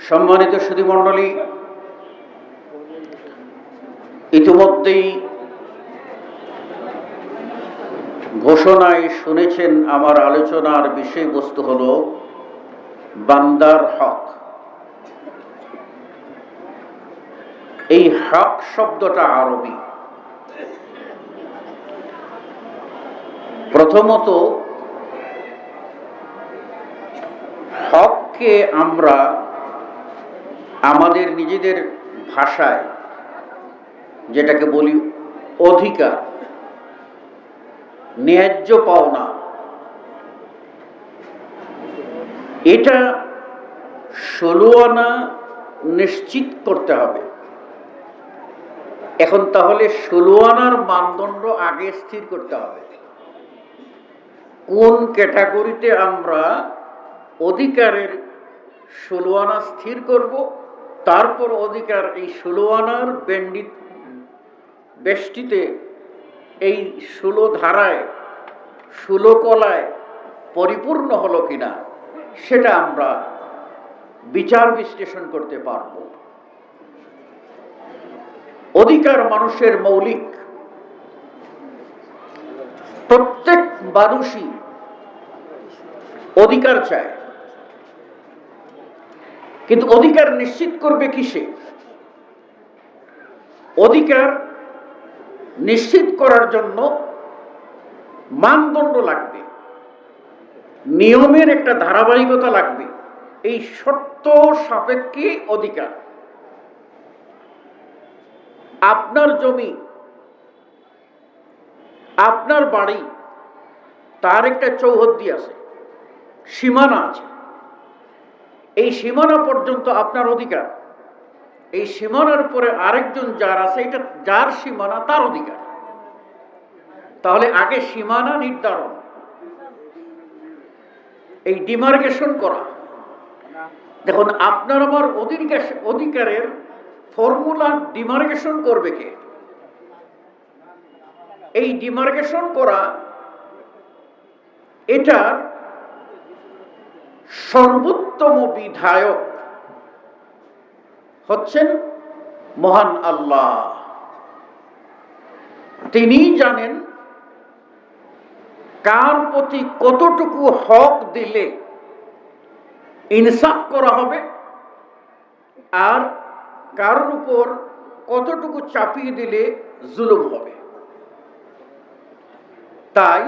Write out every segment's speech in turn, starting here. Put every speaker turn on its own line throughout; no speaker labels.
সম্মানিত সুধীমণ্ডলী, ইতিমধ্যেই ঘোষণায় শুনেছেন আমার আলোচনার বিষয়বস্তু হল বান্দার হক। এই হক শব্দটা আরবি। প্রথমত হককে আমরা আমাদের নিজেদের ভাষায় যেটাকে বলি অধিকার, ন্যায্য পাওনা, এটা 16 আনা নিশ্চিত করতে হবে। এখন তাহলে 16 আনার মানদণ্ড আগে স্থির করতে হবে। কোন ক্যাটাগরিতে আমরা অধিকারের 16 আনা স্থির করব, তারপর অধিকার এই 16 আনার বেষ্টিতে এই 16 ধারায় 16 কলায় পরিপূর্ণ হলো কিনা সেটা আমরা বিচার বিশ্লেষণ করতে পারব। অধিকার মানুষের মৌলিক। প্রত্যেক মানুষই অধিকার চায়, কিন্তু অধিকার নিশ্চিত করবে কিসে? অধিকার নিশ্চিত করার জন্য মানদণ্ড লাগবে, নিয়মের একটা ধারাবাহিকতা লাগবে। এই শর্ত সাপেক্ষে অধিকার। আপনার জমি, আপনার বাড়ি, তার একটা চৌহদ্দি আছে, সীমানা আছে। এই সীমানা পর্যন্ত আপনার অধিকার। এই সীমানার উপরে আরেকজন যার আছে, এটা যার সীমানা, তার অধিকার। তাহলে আগে সীমানা নির্ধারণ, এই ডিমার্কেশন করা। দেখুন, আপনার আমার অধিকারের ফর্মুলা ডিমার্কেশন করবে কে? এই ডিমার্কেশন করা, এটার সর্বোত্তম বিধায়ক হচ্ছেন মহান আল্লাহ। তিনি জানেন কার প্রতি কতটুকু হক দিলে ইনসাফ করা হবে আর কার উপর কতটুকু চাপিয়ে দিলে জুলুম হবে। তাই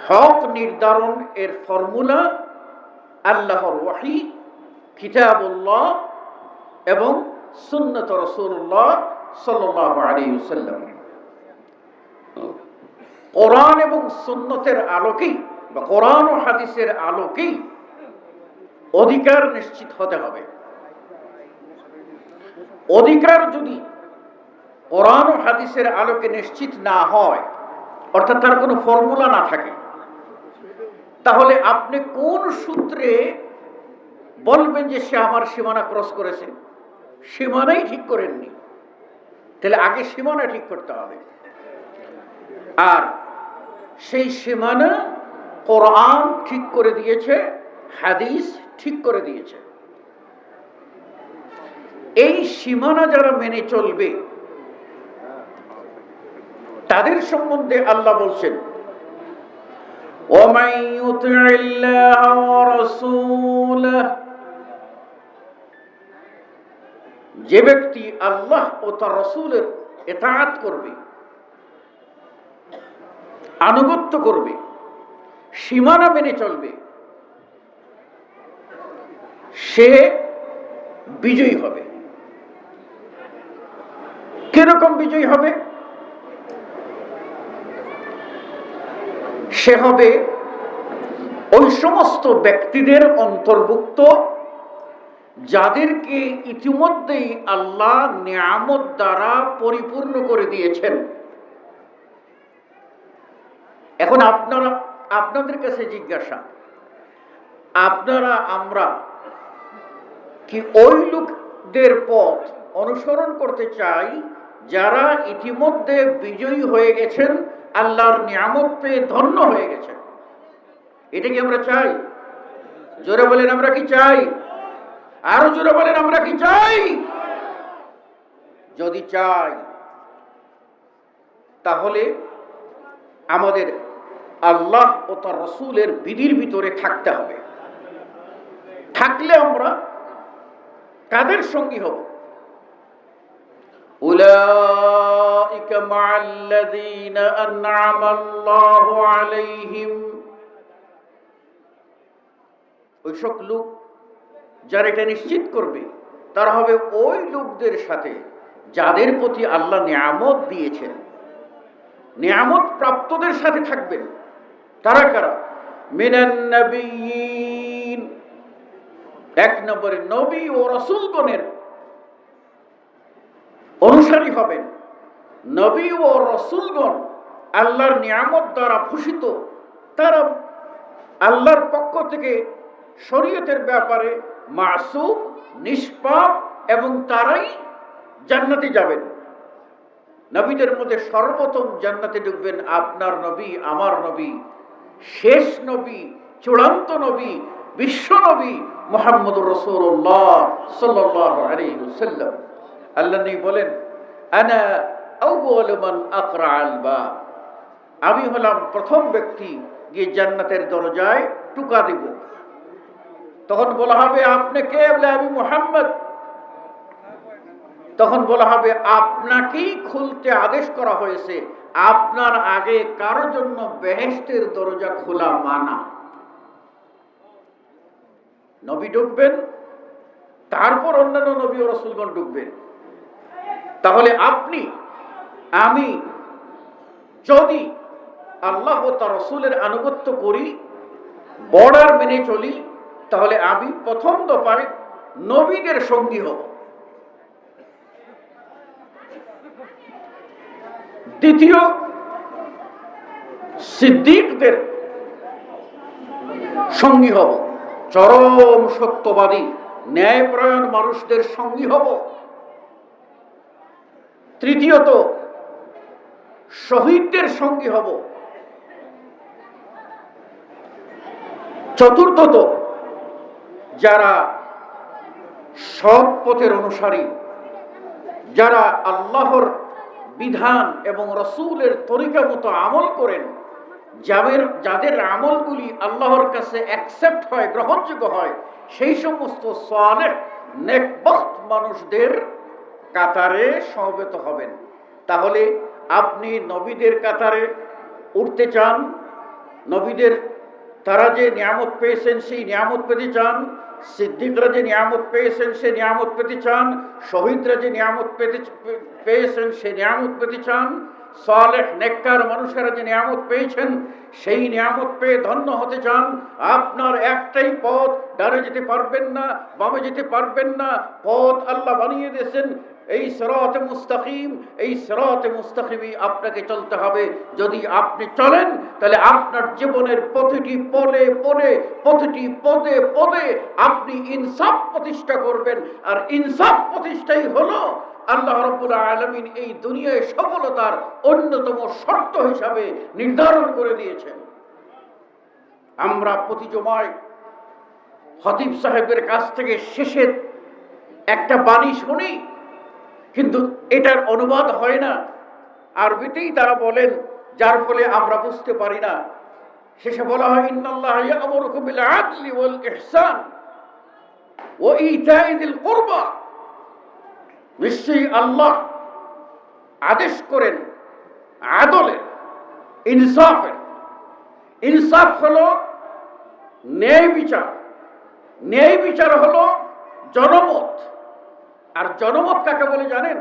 হক নির্ধারণ এর ফর্মুলা আল্লাহর ওয়াহী, কিতাবুল্লাহ এবং সুন্নাত রাসূলুল্লাহ সাল্লাল্লাহু আলাইহি ওয়াসাল্লাম। কোরআন এবং সুন্নতের আলোকেই বা কোরআন ও হাদিসের আলোকেই অধিকার নিশ্চিত হতে হবে। অধিকার যদি কোরআন ও হাদিসের আলোকে নিশ্চিত না হয়, অর্থাৎ তার কোনো ফর্মুলা না থাকে, তাহলে আপনি কোন সূত্রে বলবেন যে সে আমার সীমানা ক্রস করেছে? সীমানাই ঠিক করেননি। তাহলে আগে সীমানা ঠিক করতে হবে। আর সেই সীমানা কোরআন ঠিক করে দিয়েছে, হাদিস ঠিক করে দিয়েছে। এই সীমানা যারা মেনে চলবে তাদের সম্বন্ধে আল্লাহ বলছেন, وَمَن يُطِعِ اللَّهَ وَرَسُولَهُ, যে ব্যক্তি আল্লাহ ও তার রাসূলের ইতাআত করবে, আনুগত্য করবে, সীমানা মেনে চলবে, সে বিজয়ী হবে। কিরকম বিজয়ী হবে? সে হবে ওই সমস্ত ব্যক্তিদের অন্তর্ভুক্ত যাদেরকে ইতিমধ্যেই আল্লাহ নিয়ামত দ্বারা পরিপূর্ণ করে দিয়েছেন। এখন আপনাদের কাছে জিজ্ঞাসা, আমরা কি ওই লোকদের পথ অনুসরণ করতে চাই যারা ইতিমধ্যে বিজয়ী হয়ে গেছেন, আল্লাহর নিয়ামত পেয়ে ধন্য হয়ে গেছেন? এটা কি আমরা চাই? জোরে বলেন, আমরা কি চাই? আরো জোরে বলেন, আমরা কি চাই? যদি চাই তাহলে আমাদের আল্লাহ ও তার রসুলের বিধির ভিতরে থাকতে হবে। থাকলে আমরা কাদের সঙ্গী হব? উলাইকা মাআল্লাযীনা আন'আমাল্লাহু আলাইহিম, ওইসব লোক যারা এটা নিশ্চিত করবে তারা হবে ওই লোকদের সাথে যাদের প্রতি আল্লাহ নিয়ামত দিয়েছেন। নিয়ামত প্রাপ্তদের সাথে থাকবেন। তারা কারা? মিনান নবিয়্যিন, এক নম্বরে নবী ও রাসূলগণের অনুসারী হবেন। নবী ও রাসূলগণ আল্লাহর নিয়ামত দ্বারা ভূষিত, তারা আল্লাহর পক্ষ থেকে শরীয়তের ব্যাপারে মাসুম, নিষ্পাপ, এবং তারাই জান্নাতে যাবেন। নবীদের মধ্যে সর্বপ্রথম জান্নাতে ঢুকবেন আপনার নবী, আমার নবী, শেষ নবী, চূড়ান্ত নবী, বিশ্ব নবী মুহাম্মদুর রাসূলুল্লাহ সাল্লাল্লাহু আলাইহি ওয়াসাল্লাম। আল্লাহ নবী বলেন, আনা আউয়ালু মান আকরাআল বাব, আমি হলাম প্রথম ব্যক্তি গিয়ে জান্নাতের দরজায় টুকা দিব। তখন বলা হবে, আপনি কে? বলে, আমি মুহাম্মদ। তখন বলা হবে, আপনাকেই খুলতে আদেশ করা হয়েছে, আপনার আগে কারোর জন্য বেহেশতের দরজা খোলা মানা। নবী ঢুকবেন, তারপর অন্যান্য নবী ও রাসূলগণ ঢুকবেন। তাহলে আপনি আমি যদি আল্লাহ ও তার রাসূলের আনুগত্য করি, বর্ডার মেনে চলি, তাহলে আমি প্রথম দফায় নবীদের সঙ্গী হব। দ্বিতীয়, সিদ্দিকদের সঙ্গী হব। চরম সত্যবাদী, ন্যায়পরায়ণ মানুষদের সঙ্গী হব। তৃতীয়ত, শহীদদের সঙ্গী হব। চতুর্থত, যারা সৎ পথের অনুসারী, যারা আল্লাহর বিধান এবং রাসূলের তরিকা মতো আমল করেন, যাদের আমলগুলি আল্লাহর কাছে অ্যাকসেপ্ট হয়, গ্রহণযোগ্য হয়, সেই সমস্ত সালেহ নেকবখত মানুষদের কাতারে সমবেত হবেন। তাহলে আপনি নবীদের কাতারে উঠতে চান, নবীদের তারা যে নিয়ামত পেয়েছেন সেই নিয়ামত পেতে চান, সিদ্দিকরা যে নিয়ামত পেয়েছেন সে নিয়ামত পেতে চান, শহীদরা যে নিয়ামত পেয়েছেন সে নিয়ামত পেতে চান, সালেহ নেককার মানুষেরা যে নিয়ামত পেয়েছেন সেই নিয়ামত পেয়ে ধন্য হতে চান, আপনার একটাই পথ, ডানে যেতে পারবেন না, বামে যেতে পারবেন না, পথ আল্লাহ বানিয়ে দিয়েছেন এই সিরাতে মুস্তাকিম। এই সিরাতে মুস্তাকিমই আপনাকে চলতে হবে। যদি আপনি চলেন তাহলে আপনার জীবনের প্রতিটি পদে পদে, প্রতিটি পদে পদে আপনি ইনসাফ প্রতিষ্ঠা করবেন। আর ইনসাফ প্রতিষ্ঠাই হলো আল্লাহ রাব্বুল আলামিন এই দুনিয়ায় সফলতার অন্যতম শর্ত হিসাবে নির্ধারণ করে দিয়েছেন। আমরা প্রতি জুমায় খতিব সাহেবের কাছ থেকে শেষে একটা বাণী শুনি, কিন্তু এটার অনুবাদ হয় না, আরবিতেই তারা বলেন, যার ফলে আমরা বুঝতে পারি না। শেষে বলা হয়, ইন্নাল্লাহা ইয়া'মুরুকুম বিল আদলি ওয়াল ইহসান ওয়া ইতাই যিল কুরবা, নিশ্চয়ই আল্লাহ আদেশ করেন আদলের, ইনসাফের। ইনসাফ হলো ন্যায় বিচার, ন্যায় বিচার হলো জনমত। আর জনমত কাকে বলে জানেন?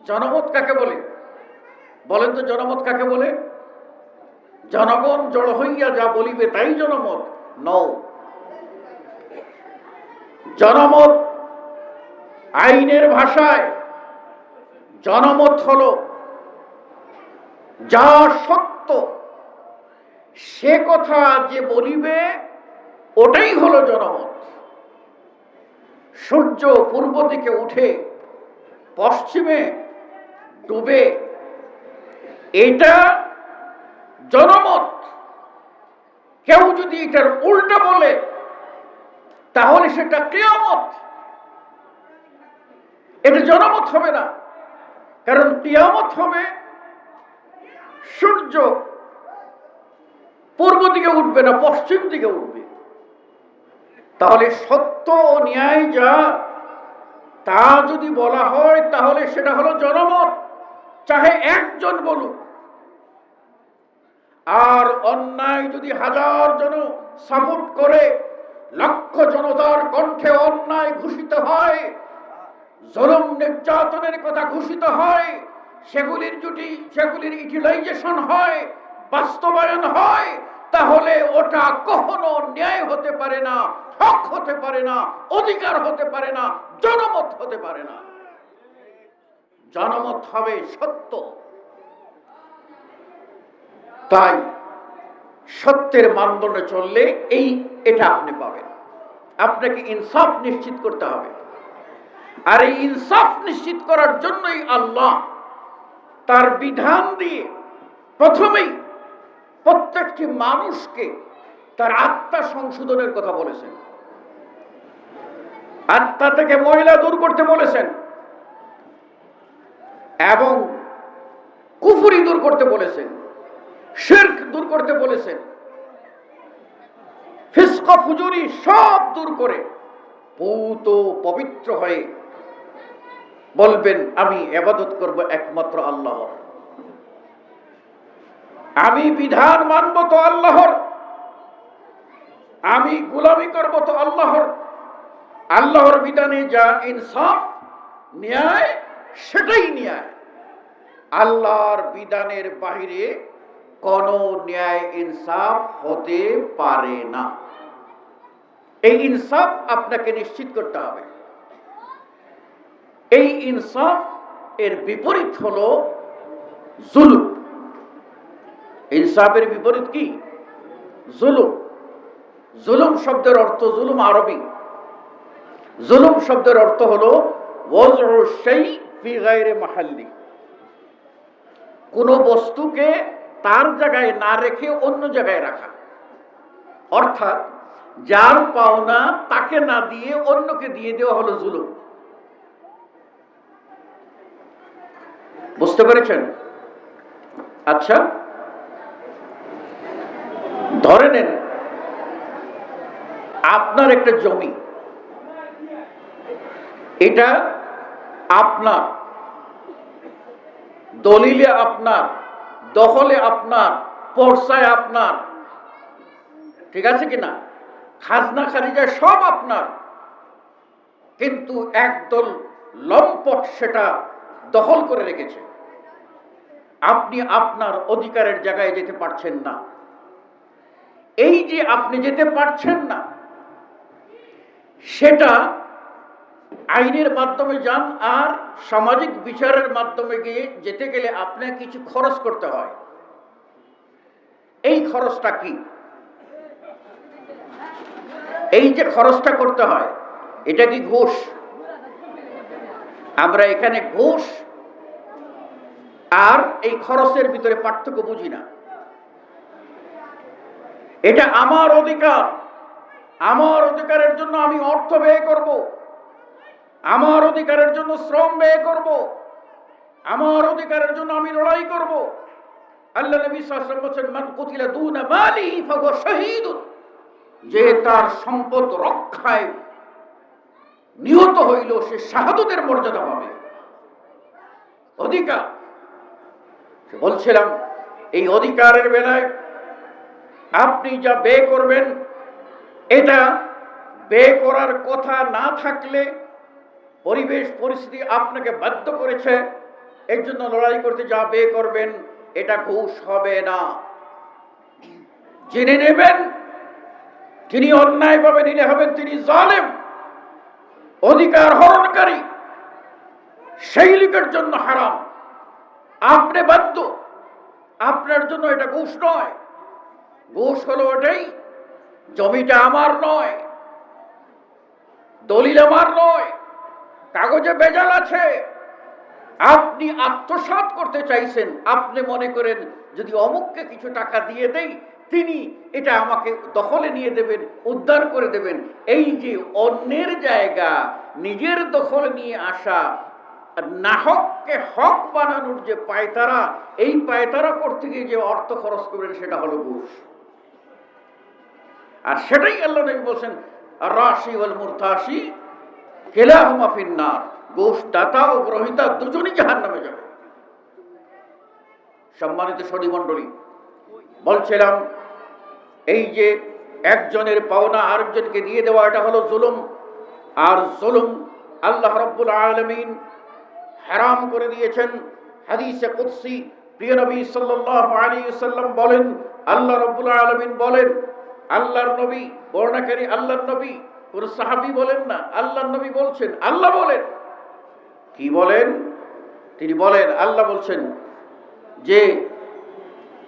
জনমত কাকে বলে বলেন তো? জনমত কাকে বলে? জনগণ জড় হইয়া যা বলিবে তাই জনমত নও। জনমত আইনের ভাষায় জনমত হলো যা সত্য সে কথা যে বলিবে ওটাই হলো জনমত। সূর্য পূর্ব দিকে উঠে পশ্চিমে ডুবে, এটা জনমত। কেউ যদি এটার উল্টা বলে তাহলে সেটা কিয়ামত, এটা জনমত হবে না। কারণ কিয়ামত হবে সূর্য পূর্ব দিকে উঠবে না, পশ্চিম দিকে উঠবে। তাহলে সত্য ও ন্যায় যা, তা যদি বলা হয় তাহলে সেটা হলো জনমত, চাহে একজন বলুক। আর অন্যায় যদি হাজার জন সাপোর্ট করে, লক্ষ জনতার কণ্ঠে অন্যায় ঘোষিত হয়, জুলুম নির্যাতনের কথা ঘোষিত হয়, সেগুলির ইউটিলাইজেশন হয়, বাস্তবায়ন হয়, তাহলে ওটা কখনো ন্যায় হতে পারে না, হক হতে পারে না, অধিকার হতে পারে না, জনমত হতে পারে না। জনমত হবে সত্য। তাই সত্যের মানদণ্ডে চললে এটা আপনি পাবেন। আপনাকে ইনসাফ নিশ্চিত করতে হবে। আর এই ইনসাফ নিশ্চিত করার জন্যই আল্লাহ তার বিধান দিয়ে প্রথমেই প্রত্যেকটি মানুষকে তার আত্মা সংশোধনের কথা বলেছেন, আত্মা থেকে ময়লা দূর করতে বলেছেন, এবং কুফরি দূর করতে বলেছেন, শিরক দূর করতে বলেছেন, ফিসক ফুজুরি সব দূর করে পূত পবিত্র হয়ে বলবেন আমি ইবাদত করব একমাত্র আল্লাহর, আমি বিধান মানব তো আল্লাহর, আমি গোলামি করব তো আল্লাহর। আল্লাহর বিধানে যা ইনসাফ ন্যায় সেটাই ন্যায়। আল্লাহর বিধানের বাইরে কোন ন্যায় ইনসাফ হতে পারে না। এই ইনসাফ আপনাকে নিশ্চিত করতে হবে। এই ইনসাফ এর বিপরীত হলো জুলুম। ইনসাফের বিপরীত কি? জুলুম। জুলুম শব্দের অর্থ, জুলুম আরবি, জুলুম শব্দের অর্থ হলো ওয়াজউ শাই ফি গায়রি মাহাল্লি, কোন বস্তুকে তার জায়গায় না রেখে অন্য জায়গায় রাখা। অর্থাৎ যার পাওনা তাকে না দিয়ে অন্যকে দিয়ে দেওয়া হলো জুলুম। বুঝতে পেরেছেন? আচ্ছা, ধরে নেন আপনার একটা জমি, এটা আপনার, দলিলে আপনার, দখলে আপনার, পর্সায় আপনার, ঠিক আছে কিনা? খাজনা খারিজা সব আপনার, কিন্তু একদল লম্পট সেটা দখল করে রেখেছে। আপনি আপনার অধিকারের জায়গায় যেতে পারছেন না। এই যে আপনি যেতে পারছেন না, সেটা আইনের মাধ্যমে যান, আর সামাজিক বিচারের মাধ্যমে গিয়ে যেতে গেলে আপনাকে কিছু খরচ করতে হয়। এই খরচটা কি? এই যে খরচটা করতে হয়, এটা কি ঘুষ? আমরা এখানে ঘুষ আর এই খরচের ভিতরে পার্থক্য বুঝি না। এটা আমার অধিকার, আমার অধিকারের জন্য আমি অর্থ ব্যয় করব, আমার অধিকারের জন্য শ্রম ব্যয় করব, আমার অধিকারের জন্য আমি লড়াই করব। আল্লাহ নবী সাল্লাল্লাহু আলাইহি ওয়াসাল্লাম বলেন, মান কুতিলা দুনা মালিহি ফাহুয়া শাহীদুন, যে তার সম্পদ রক্ষায় নিহত হইল সে শাহাদাতের মর্যাদা পাবে। অধিকার বলছিলাম, এই অধিকারের বেলায় আপনি যা ব্যয় করবেন, এটা ব্যয় করার কথা না থাকলে পরিবেশ পরিস্থিতি আপনাকে বাধ্য করেছে, এর জন্য লড়াই করতে যা ব্যয় করবেন, এটা ঘুষ হবে না। যিনি নেবেন তিনি অন্যায়ভাবে নিলে হবেন তিনি জালেম, অধিকার হরণকারী, সেই লোকের জন্য হারাম। আপনি বাধ্য, আপনার জন্য এটা ঘুষ নয়। ঘুষ হলো ওটাই, জমিটা আমার নয়, দলিল আমার নয়, কাগজে বেজাল আছে, আপনি আত্মসাৎ করতে চাইছেন। আপনি মনে করেন যদি অমুককে কিছু টাকা দিয়ে দেই তিনি এটা আমাকে দখলে নিয়ে দেবেন, উদ্ধার করে দেবেন। এই যে অন্যের জায়গা নিজের দখল নিয়ে আসা, নাহককে হক বানানোর যে পায়তারা, এই পায়তারা করতে গিয়ে যে অর্থ খরচ করবেন সেটা হলো ঘুষ। আর সেটাই আল্লাহ নবী বলছেন, রাশি ওয়াল মুরতাশি কিলাহুমা ফিন্নার, ঘুষ দাতা ও গ্রহীতা দুজনই জাহান্নামে যাবে। সম্মানিত সুধীমণ্ডলী, বলছিলাম এই যে একজনের পাওনা আরেকজনকে দিয়ে দেওয়া, এটা হলো জুলুম। আর জুলুম আল্লাহ রাব্বুল আলামিন হারাম করে দিয়েছেন। হাদিসে কুদসি প্রিয় নবী সাল্লাল্লাহু আলাইহি ওয়াসাল্লাম বলেন, আল্লাহ রাব্বুল আলামিন বলেন, আল্লাহর নবী বর্ণনাকারী আল্লাহর নবী, কোন সাহাবী বলেন না, আল্লাহর নবী বলছেন, আল্লাহ বলেন। কি বলেন? তিনি বলেন, আল্লাহ বলছেন যে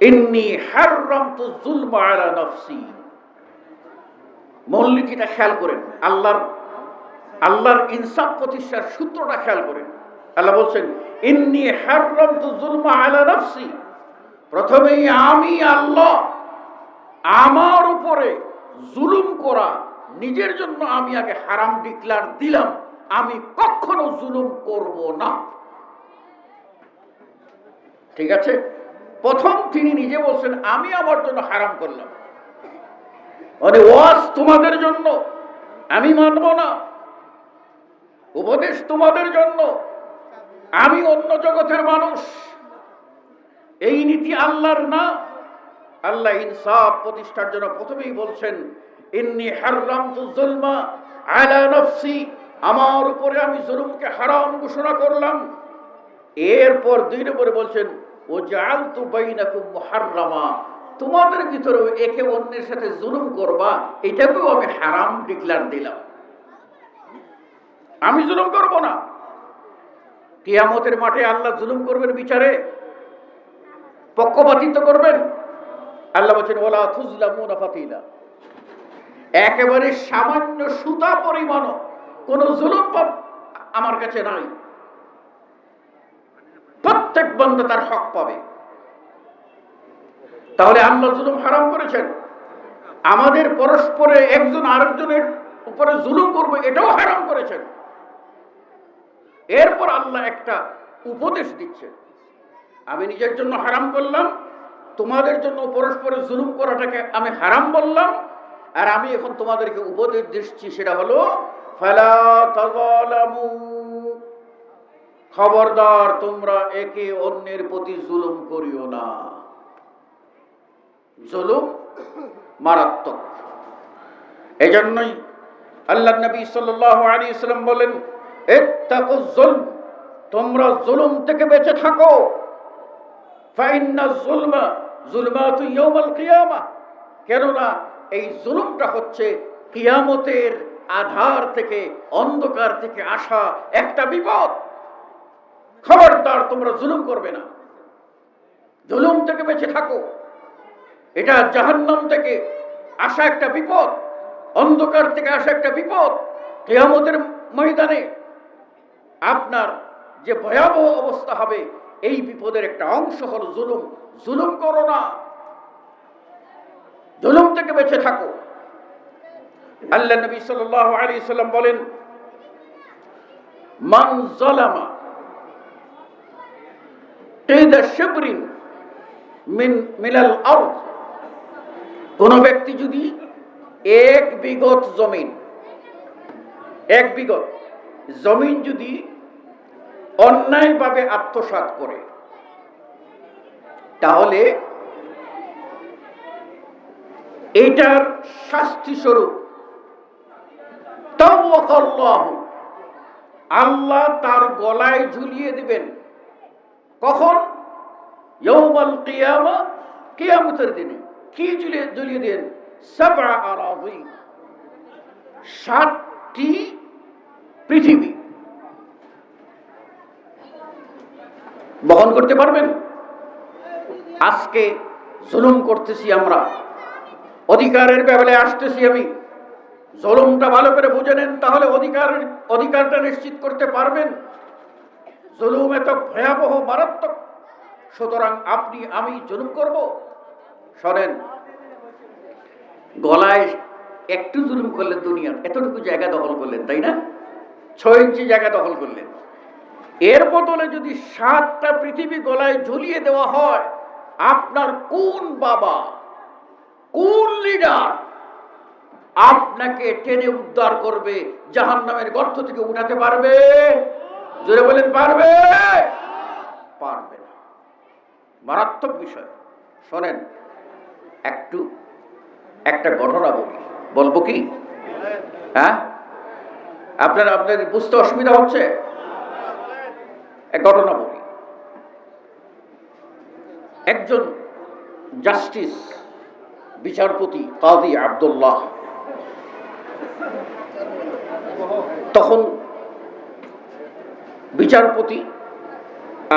ইন্নী হাররামতু যুলমা আলা নাফসি। মৌলিকটা খেয়াল করেন, আল্লাহর ইনসাফ প্রতিষ্ঠার সূত্রটা খেয়াল করেন। আল্লাহ বলছেন ইন্নী হাররামতু যুলমা আলা নাফসি, প্রথমেই আমি আল্লাহ আমার উপরে জুলুম করা নিজের জন্য আমি আগে হারাম ডিক্লার দিলাম, আমি কখনো জুলুম করব না। ঠিক আছে, প্রথম তিনি নিজে বলছেন আমি আমার জন্য হারাম করলাম, মানে ওয়াজ তোমাদের জন্য আমি মানব না, উপদেশ তোমাদের জন্য, আমি অন্য জগতের মানুষ, এই নীতি আল্লাহর না। আল্লাহ ইনসাফ প্রতিষ্ঠার জন্য প্রথমেই বলছেন ইন্নী হাররামতু যুলমা আলা নাফসি, আমার উপরে আমি জুলুমকে হারাম ঘোষণা করলাম। এরপর 2 নম্বরে বলছেন ও জাআলতু বাইনাকুম মুহাররামা, তোমাদের ভিতরে একে অন্যের সাথে জুলুম করবা এটাকেও আমি হারাম ডিক্লার দিলাম, আমি জুলুম করব না। কিয়ামতের মাঠে আল্লাহ জুলুম করবেন, বিচারে পক্ষপাতিত্ব করবেন। আল্লাহ বলেন ওয়ালা তুজলামুনা ফাতিলা, একেবারে সামান্য সুতা পরিমাণ কোন জুলুম আমার কাছে নাই, প্রত্যেক বান্দা তার হক পাবে। তাহলে আল্লাহ জুলুম হারাম করেছেন, আমাদের পরস্পরে একজন আরেকজনের উপরে জুলুম করবে এটাও হারাম করেছেন। এরপর আল্লাহ একটা উপদেশ দিচ্ছেন, আমি নিজের জন্য হারাম করলাম, তোমাদের জন্য পরস্পরে জুলুম করাটাকে আমি হারাম বললাম, আর আমি এখন তোমাদেরকে উপদেশ দিচ্ছি, সেটা হলো ফালা তাযালামু, খবরদার তোমরা একে অন্যের প্রতি জুলুম করিও না। জুলুম মারাত্মক। এজন্যই আল্লাহ নবী সাল্লাল্লাহু আলাইহি ওয়াসাল্লাম বলেন ইত্তাকুজ যুলম, তোমরা জুলুম থেকে বেঁচে থাকো। ফাইন্নাজ যুলমা যুলমাতু ইয়াউমাল কিয়ামাহ, কেননা এই জুলুমটা হচ্ছে কিয়ামতের আধার থেকে, অন্ধকার থেকে আসা একটা বিপদ। খবরদার তোমরা জুলুম করবে না, জুলুম থেকে বেঁচে থাকো। এটা জাহান্নাম থেকে আসা একটা বিপদ, অন্ধকার থেকে আসা একটা বিপদ। কিয়ামতের ময়দানে আপনার যে ভয়াবহ অবস্থা হবে, এই বিপদের একটা অংশ হলো জুলুম। জুলুম করো না, জুলুম থেকে বেঁচে থাকো। আল্লাহ নবী সাল্লাল্লাহু আলাইহি ওয়াসাল্লাম বলেন মান যালামা কিদা শিবরিন মিনাল আরদ, কোন ব্যক্তি যদি 1 বিঘত জমিন, 1 বিঘত জমিন যদি অন্যায়ভাবে আত্মসাৎ করে, তাহলে এটার শাস্তি স্বরূপ তাওয়াক্কাল্লাহু, আল্লাহ তার গলায় ঝুলিয়ে দিবেন। কখন? ইয়াউমাল কিয়ামা, কিয়ামতের দিনে। কি ঝুলিয়ে দেন? সাবআ আরাযি, 7টি পৃথিবী বহন করতে পারবেন। আজকে জুলুম করতেছি আমরা, অধিকারের ব্যাপারে আসতেছি আমি, জুলুমটা ভালো করে বুঝে নেন, তাহলে অধিকারটা নিশ্চিত করতে পারবেন। জুলুম এত ভয়াবহ মারাত্মক, সুতরাং আপনি আমি জুলুম করব? শোনেন, গলায় একটু জুলুম করলেন, দুনিয়া এতটুকু জায়গা দখল করলেন, তাই না? 6 ইঞ্চি জায়গা দখল করলেন। এর বদলে যদি 7টা পৃথিবী গলায় ঝুলিয়ে দেওয়া হয়, আপনার কোন বাবা, কোন লিডার আপনাকে টেনে উদ্ধার করবে, জাহান্নামের গর্ত থেকে উঠাতে পারবে? জোরে বলেন, পারবে? পারবে না। মারাত্মক বিষয়। শোনেন, একটা ঘটনা বলি। বলবো কি? হ্যাঁ, আপনাদের বুঝতে অসুবিধা হচ্ছে? এক ঘটনা বলি। একজন জাস্টিস, বিচারপতি কাজী আব্দুল্লাহ, তখন বিচারপতি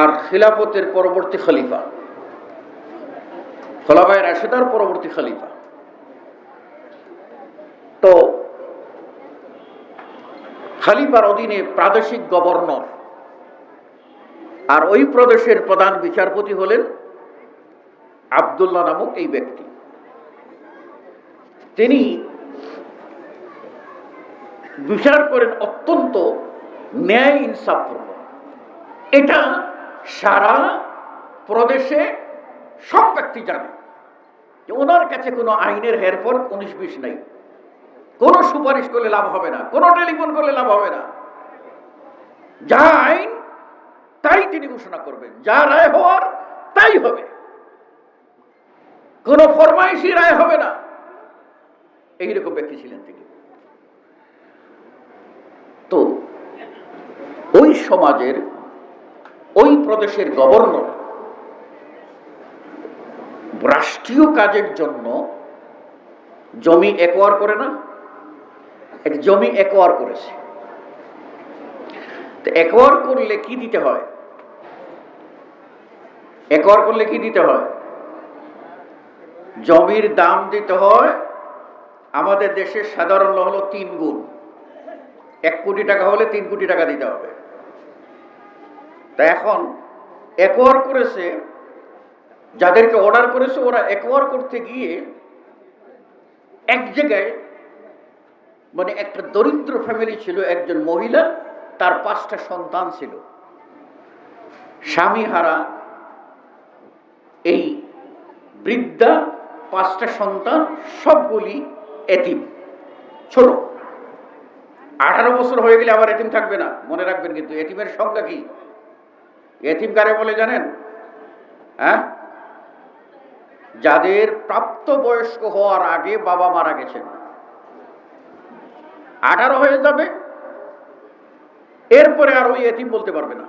আর খিলাফতের পরবর্তী খলিফা, খোলাফায়ে রাশেদার পরবর্তী খলিফা। তো খলিফার অধীনে প্রাদেশিক গভর্নর, আর ওই প্রদেশের প্রধান বিচারপতি হলেন আব্দুল্লাহ নামক এই ব্যক্তি। তিনি বিচার করেন অত্যন্ত ন্যায় ইনসাফপূর্ণ। এটা সারা প্রদেশে সব ব্যক্তি জানে যে ওনার কাছে কোনো আইনের হেরফের 19-20 নাই। কোনো সুপারিশ করলে লাভ হবে না, কোনো টেলিফোন করলে লাভ হবে না। যা আইন তাই তিনি ঘোষণা করবেন, যা রায় হওয়ার তাই হবে, কোনো ফরমাইশি রায় হবে না। এইরকম ব্যক্তি ছিলেন তিনি। তো ওই সমাজের, ওই প্রদেশের গভর্নর রাষ্ট্রীয় কাজের জন্য জমি একোয়ার করে না, এক জমি একোয়ার করেছে। তো একোয়ার করলে কি দিতে হয়? একোয়ার করলে কি দিতে হয়? জমির দাম দিতে হয়। আমাদের দেশে সাধারণ হলো 3 গুণ। 1 কোটি টাকা হলে 3 কোটি টাকা দিতে হবে। তা এখন একোয়ার করেছে, যাদেরকে অর্ডার করেছে ওরা একোয়ার করতে গিয়ে এক জায়গায়, মানে একটা দরিদ্র ফ্যামিলি ছিল, একজন মহিলা, তার 5টা সন্তান ছিল, স্বামী হারা এই বৃদ্ধা 5টা সন্তান, সবগুলি এতিম, ছোট। 18 বছর হয়ে গেলে আবার এতিম থাকবে না, মনে রাখবেন। কিন্তু এতিমের সংজ্ঞা কি? এতিম কারে বলে জানেন? হ্যাঁ, যাদের প্রাপ্তবয়স্ক হওয়ার আগে বাবা মারা গেছেন, 18 হয়ে যাবে, এরপরে আর ওই এতিম বলতে পারবে না।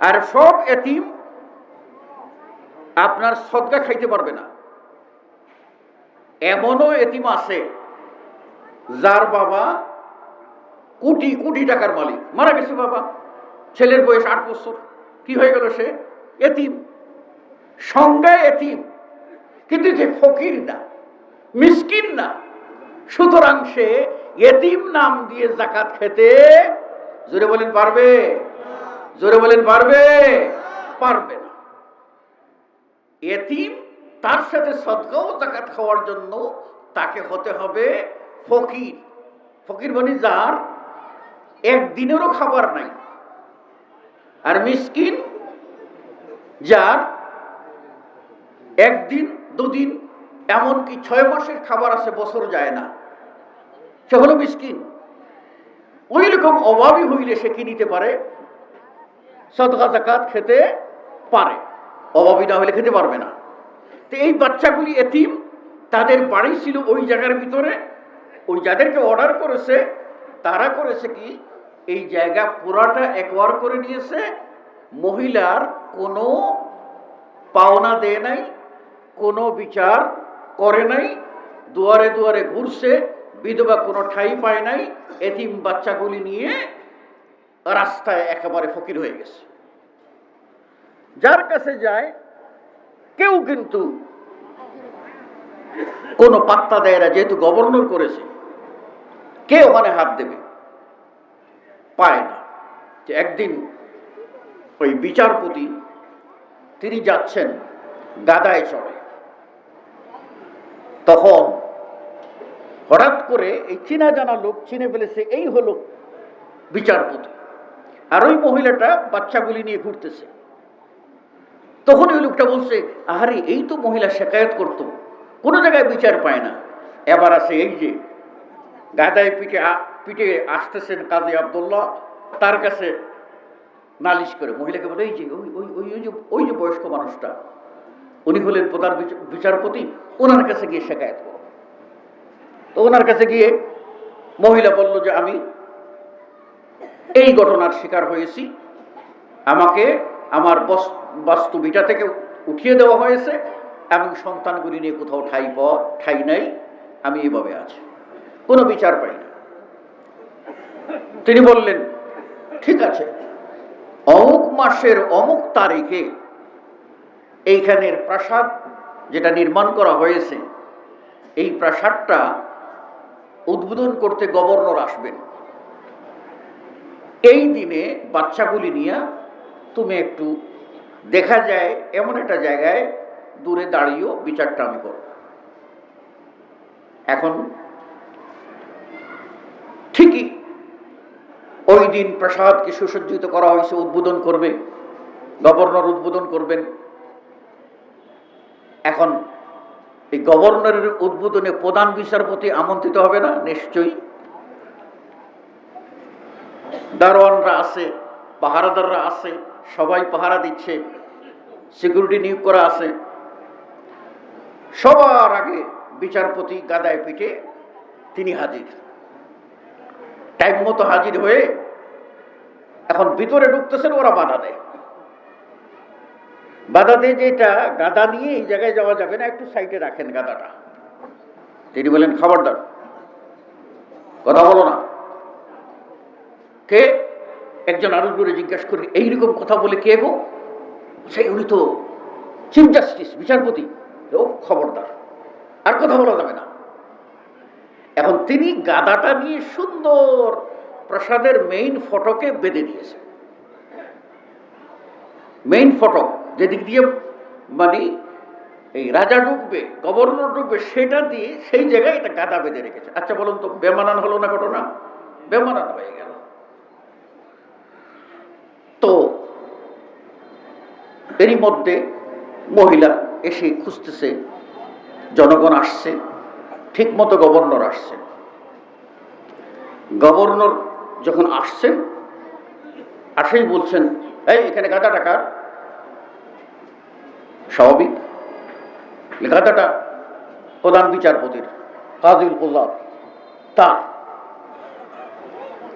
আর সব এতিম আপনার সদকা খাইতে পারবে না। এমনও এতিম আছে যার বাবা কোটি কোটি টাকার মালিক, মারা গেছে বাবা, ছেলের বয়স 8 বছর, কি হয়ে গেল? সে এতিম, সংজ্ঞায় এতিম, কিন্তু যে ফকির না, মিসকিন না। সুতরাং সে এতিম নাম দিয়ে যাকাত খেতে, জোরে বলেন পারবে? জোরে বলেন পারবে? পারবে না। এতিম, তার সাথে সদকাও যাকাত খাওয়ার জন্য তাকে হতে হবে ফকির। ফকির মানে যার একদিনেরও খাবার নাই। আর মিসকিন যার একদিন, 2 দিন, এমনকি 6 মাসের খাবার আছে, বছর যায় না, সে হলো মিসকিন। ওই রকম অভাবী হইলে সে কি নিতে পারে? সদকা যাকাত খেতে পারে। অভাবী না হলে খেতে পারবে না। তো এই বাচ্চাগুলি এতিম, তাদের বাড়ি ছিল ওই জায়গার ভিতরে। ওই যাদেরকে অর্ডার করেছে তারা করেছে কি, এই জায়গা পুরাটা একোয়ার করে নিয়েছে। মহিলার কোনো পাওনা দেয় নাই, কোনো বিচার করে নাই, দুয়ারে দুয়ারে ঘুরছে, বিধবা কোনো ঠাঁই পায় নাই। এতিম বাচ্চাগুলি নিয়ে রাস্তায় একেবারে ফকির হয়ে গেছে। যার কাছে যায় কেউ কিন্তু কোনো পাত্তা দেয় না, যেহেতু গভর্নর করেছে, কে ওখানে হাত দেবে? পায় না। যে একদিন ওই বিচারপতি, তিনি যাচ্ছেন গাদায় চড়ে, তখন হঠাৎ করে এই চেনা জানা লোক চিনে ফেলেছে, এই হলো বিচারপতি। আর ওই মহিলাটা বাচ্চাগুলি নিয়ে ঘুরতেছে। তখন ওই লোকটা বলছে, আহারে এই তো মহিলা শেকায়ত করত, কোনো জায়গায় বিচার পায় না। এবার আছে এই যে গাদায় পিঠে পিঠে আসতেছেন কাজী আব্দুল্লাহ, তার কাছে নালিশ করে মহিলাকে বলে, এই যে ওই যে বয়স্ক মানুষটা, উনি হলেন প্রধান বিচারপতি, ওনার কাছে গিয়ে শেকায়ত করো। তো ওনার কাছে গিয়ে মহিলা বলল যে আমি এই ঘটনার শিকার হয়েছি, আমাকে আমার বাস্তু ভিটা থেকে উঠিয়ে দেওয়া হয়েছে এবং সন্তানগুলি নিয়ে কোথাও ঠাই নাই, আমি এইভাবে আছি, কোনো বিচার পাই না। তিনি বললেন, ঠিক আছে, অমুক মাসের অমুক তারিখে এইখানের প্রাসাদ যেটা নির্মাণ করা হয়েছে, এই প্রাসাদটা উদ্বোধন করতে গভর্নর আসবেন। এই দিনে বাচ্চাগুলি নিয়ে তুমি একটু দেখা যায় এমন একটা জায়গায় দূরে দাঁড়িয়েও বিচারটা আমি করব। এখন ঠিকই ওই দিন প্রাসাদকে সুসজ্জিত করা হয়েছে, উদ্বোধন করবে, গভর্নর উদ্বোধন করবেন। এখন এই গভর্নরের উদ্বোধনে প্রধান বিচারপতি আমন্ত্রিত হবে না? নিশ্চয়ই। দারোয়ানরা আছে, পাহারাদাররা আছে, সবাই পাহারা দিচ্ছে, সিকিউরিটি নিয়োগ করা আছে। সবার আগে বিচারপতি গাদায় পিঠে তিনি হাজির, টাইম মতো হাজির হয়ে এখন ভিতরে ঢুকতেছেন, ওরা বাধা দেয়। বাধা দিয়ে যেটা গাদা নিয়ে এই জায়গায় যাওয়া যাবে না, একটু সাইডে রাখেন গাদাটা। তিনি বলেন, খবরদার, কথা বলো না। কে? একজন আরো করে জিজ্ঞাসা করি, এইরকম কথা বলে কে গো? সেই উনি তো চিফ জাস্টিস, বিচারপতি। ও খবরদার, আর কথা বলা যাবে না। এখন তিনি গাদাটা নিয়ে সুন্দর প্রাসাদের মেইন ফটকে বেঁধে দিয়েছে। মেইন ফটক যেদিক দিয়ে মানে এই রাজা ঢুকবে, গভর্নর ঢুকবে, সেটা দিয়ে সেই জায়গায় এটা গাদা বেঁধে রেখেছে। আচ্ছা বলুন তো, বেমানান হলো না ঘটনা? বেমানান হয়ে গেল। তো এরই মধ্যে মহিলা এসে খুঁজতেছে, জনগণ আসছে, ঠিক মতো গভর্নর আসছেন। গভর্নর যখন আসছেন, আসেই বলছেন, এই এখানে গাদাটা কার? স্বাভাবিক, গাদাটা প্রধান বিচারপতির, কাজীউল কুযাত তার।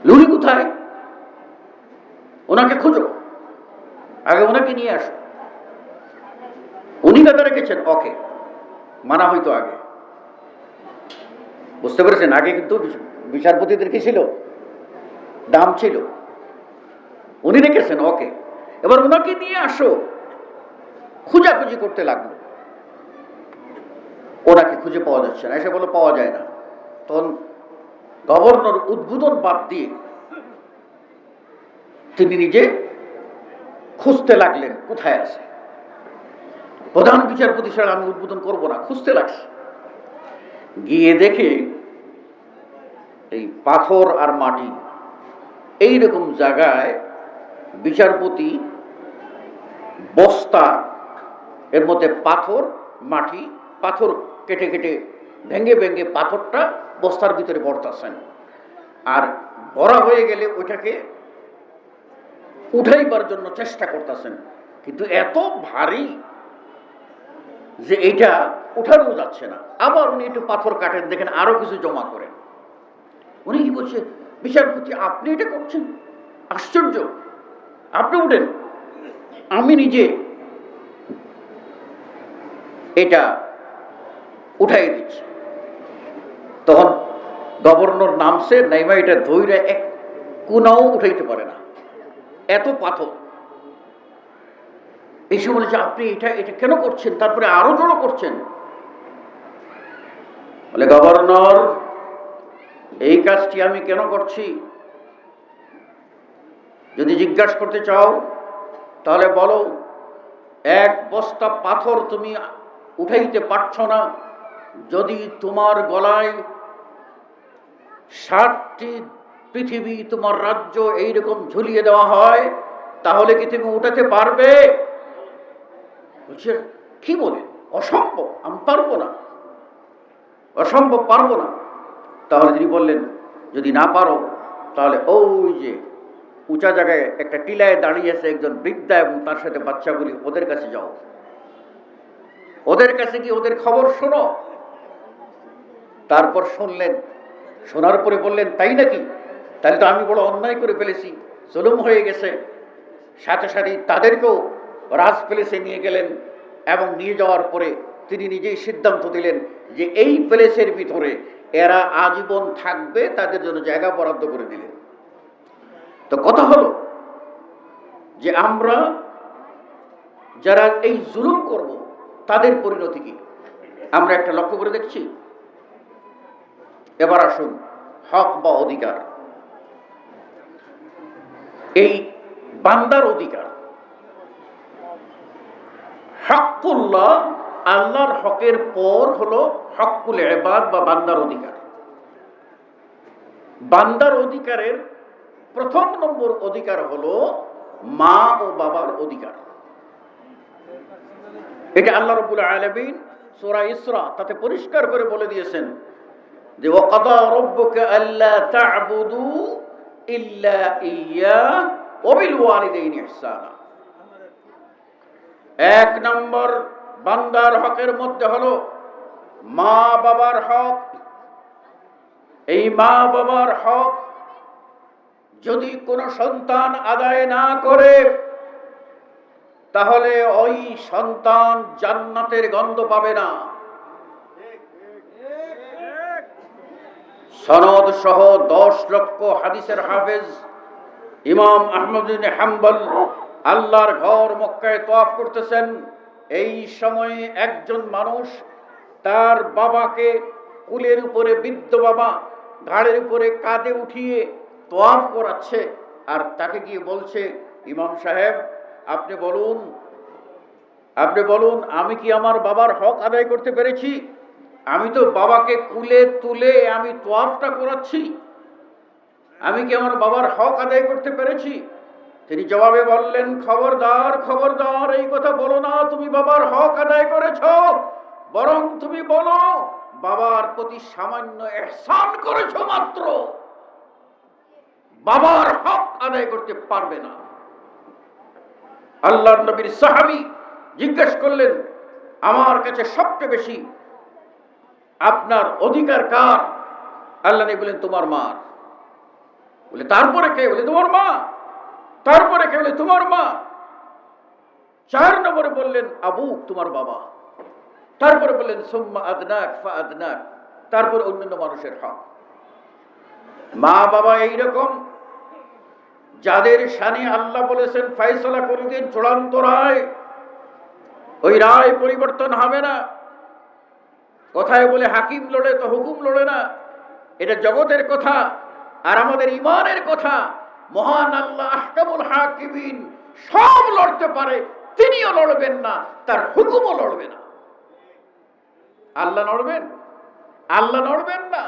লুরি কোথায়? ওনাকে খুঁজো, আগে ওনাকে নিয়ে আসো। উনি গাদা রেখেছেন, ওকে মানা হইতো আগে। বুঝতে পেরেছেন? আগে কিন্তু বিচারপতিদের কি ছিল? দাম ছিল। উনি রেখেছেন, ওকে, এবার ওনাকে নিয়ে আসো। খুঁজাখুঁজি করতে লাগলো, ওনাকে খুঁজে পাওয়া যাচ্ছে না। এসে বলো পাওয়া যায় না। তখন গভর্নর উদ্বোধন বাদ দিয়ে তিনি নিজে খুঁজতে লাগলেন, কোথায় আছে। প্রধান বিচারপতি ছাড়া আমি উদ্বোধন করব না, খুঁজতে লাগছে। গিয়ে দেখে এই পাথর আর মাটি এইরকম জায়গায় বিচারপতি বস্তা, এর মধ্যে পাথর মাটি, পাথর কেটে কেটে ভেঙে ভেঙে পাথরটা বস্তার ভিতরে ভরতেছেন। আর ভরা হয়ে গেলে ওইটাকে উঠাইবার জন্য চেষ্টা করতেছেন, কিন্তু এত ভারী যে এইটা উঠানো যাচ্ছে না। আবার উনি একটু পাথর কাটেন, দেখেন আরো কিছু জমা করেন। উনি কি বলছে, বিচারপতি আপনি এটা করছেন? আশ্চর্য, আপনি উঠেন, আমি নিজে এটা উঠাই দিচ্ছি। তখন গভর্নর নামছে, নাইমা এটা ধৈর্য এক কোনাও উঠাইতে পারে না, এত পাথর। এসে বলেছে, আপনি এটা এটা কেন করছেন? তারপরে আরো জড়ো করছেন। বলে, গভর্নর, এই কাজটি আমি কেন করছি যদি জিজ্ঞাসা করতে চাও তাহলে বলো। এক বস্তা পাথর তুমি উঠাইতে পারছ না, যদি তোমার গলায় 7টি পৃথিবী তোমার রাজ্য এইরকম ঝুলিয়ে দেওয়া হয়, তাহলে কি তুমি উঠাতে পারবে? বলছে কি বলেন, অসম্ভব, আমি পারবো না, অসম্ভব, পারবো না। তাহলে তিনি বললেন, যদি না পারো তাহলে ওই যে উঁচা জায়গায় একটা টিলায় দাঁড়িয়ে আছে একজন বৃদ্ধা এবং তার সাথে বাচ্চাগুলি, ওদের কাছে যাও, ওদের কাছে গিয়ে ওদের খবর শোনো। তারপর শুনলেন, শোনার পরে বললেন, তাই নাকি? তাহলে তো আমি বড় অন্যায় করে ফেলেছি, জুলুম হয়ে গেছে। সাথে সাথে তাদেরকেও রাজ প্যালেসে নিয়ে গেলেন এবং নিয়ে যাওয়ার পরে তিনি নিজেই সিদ্ধান্ত দিলেন যে এই প্যালেসের ভিতরে এরা আজীবন থাকবে, তাদের জন্য জায়গা বরাদ্দ করে দিলেন। তো কথা হলো যে আমরা যারা এই জুলুম করব তাদের পরিণতি কি আমরা একটা লক্ষ্য করে দেখছি। এবার আসুন হক বা অধিকার, এই বান্দার অধিকার। হকুল্লাহ, আল্লাহর হকের পর হলো হকুল ইবাদ বা বান্দার অধিকার। বান্দার অধিকারের প্রথম নম্বর অধিকার হলো মা ও বাবার অধিকার। এটা আল্লাহ রাব্বুল আলামিন সূরা ইসরা তাতে পরিষ্কার করে বলে দিয়েছেন যে ওয়াকাদা রাব্বুকা আল্লা তা'বুদু ইল্লা ইয়্যা ওয়া বিল ওয়ালিদাইনি ইহসানা। এক নম্বর বান্দার হকের মধ্যে হলো মা বাবার হক। এই মা বাবার হক যদি কোনো সন্তান আদায় না করে তাহলে ওই সন্তান জান্নাতের গন্ধ পাবে না। সনদ সহ 10 লক্ষ হাদিসের হাফেজ ইমাম আহমদ ইবনে হাম্বল আল্লাহর ঘর মক্কায় তওয়াফ করতেছেন। এই সময়ে একজন মানুষ তার বাবাকে কুলের উপরে, বৃদ্ধ বাবা ঘাড়ের উপরে কাঁধে উঠিয়ে তওয়াফ করাচ্ছে, আর তাকে গিয়ে বলছে, ইমাম সাহেব আপনি বলুন আমি কি আমার বাবার হক আদায় করতে পেরেছি? আমি তো বাবাকে কুলে তুলে আমি তওয়াফটা করাচ্ছি, আমি কি আমার বাবার হক আদায় করতে পেরেছি? তিনি জবাবে বললেন, খবরদার খবরদার, এই কথা বলো না তুমি বাবার হক আদায় করেছ, বরং তুমি বলো বাবার প্রতি সামান্য ইহসান করেছ মাত্র, বাবার হক আদায় করতে পারবে না। আল্লাহর নবীর সাহাবী জিজ্ঞেস করলেন, আমার কাছে সবচেয়ে বেশি আপনার অধিকার কার? আল্লাহ নবী বলেন, তোমার মা। বলে তারপরে কে? বলে তোমার মা। তারপরে কে? বলে তোমার মা। 4 নম্বরে বললেন আবু, তোমার বাবা। তারপরে বললেন সুম্মা আদনাক ফা আদনাক, তারপর অন্যান্য মানুষের হক। মা বাবা এইরকম যাদের শানে আল্লাহ বলেছেন ফয়সালা করে দিন চূড়ান্ত রায়, ওই রায় পরিবর্তন হবে না। কথায় বলে হাকিম লড়ে তো হুকুম লড়ে না, এটা জগতের কথা আর আমাদের ইমানের কথা। মহান আল্লাহ আহকামুল হাকিমিন, সব লড়তে পারে, তিনিও লড়বেন না, তার হুকুমও লড়বে না। আল্লাহ লড়বেন? আল্লাহ লড়বেন না।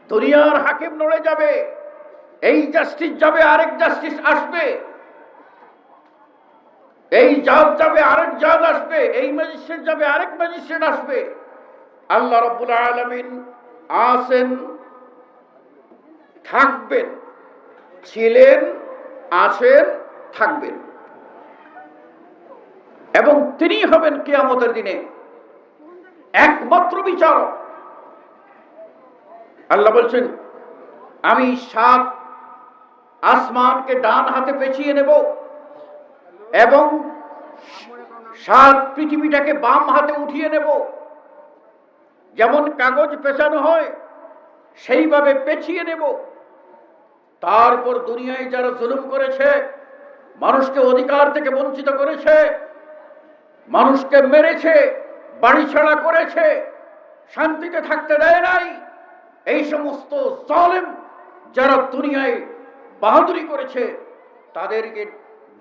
দুনিয়ার হাকিম লড়ে যাবে, এই জাস্টিস যাবে, আরেক জাস্টিস আসবে, এই জাজ যাবে, আরেক জাজ আসবে, এই ম্যাজিস্ট্রেট যাবে, আরেক ম্যাজিস্ট্রেট আসবে। আল্লাহ রাব্বুল আলামিন আছেন, থাকবেন, ছিলেন, আছেন, থাকবেন, এবং তিনি হবেন কিয়ামতের দিনে একমাত্র বিচারক। আল্লাহ বলছেন, আমি 7 আসমানকে ডান হাতে পেঁচিয়ে নেব এবং 7 পৃথিবীটাকে বাম হাতে উঠিয়ে নেব। যেমন কাগজ পেঁচানো হয় সেইভাবে পেঁচিয়ে নেব। তারপর দুনিয়ায় যারা জুলুম করেছে, মানুষকে অধিকার থেকে বঞ্চিত করেছে, মানুষকে মেরেছে, বাড়ি ছাড়া করেছে, শান্তিতে থাকতে দেয় নাই, এই সমস্ত জালেম যারা দুনিয়ায় বাহাদুরি করেছে, তাদেরকে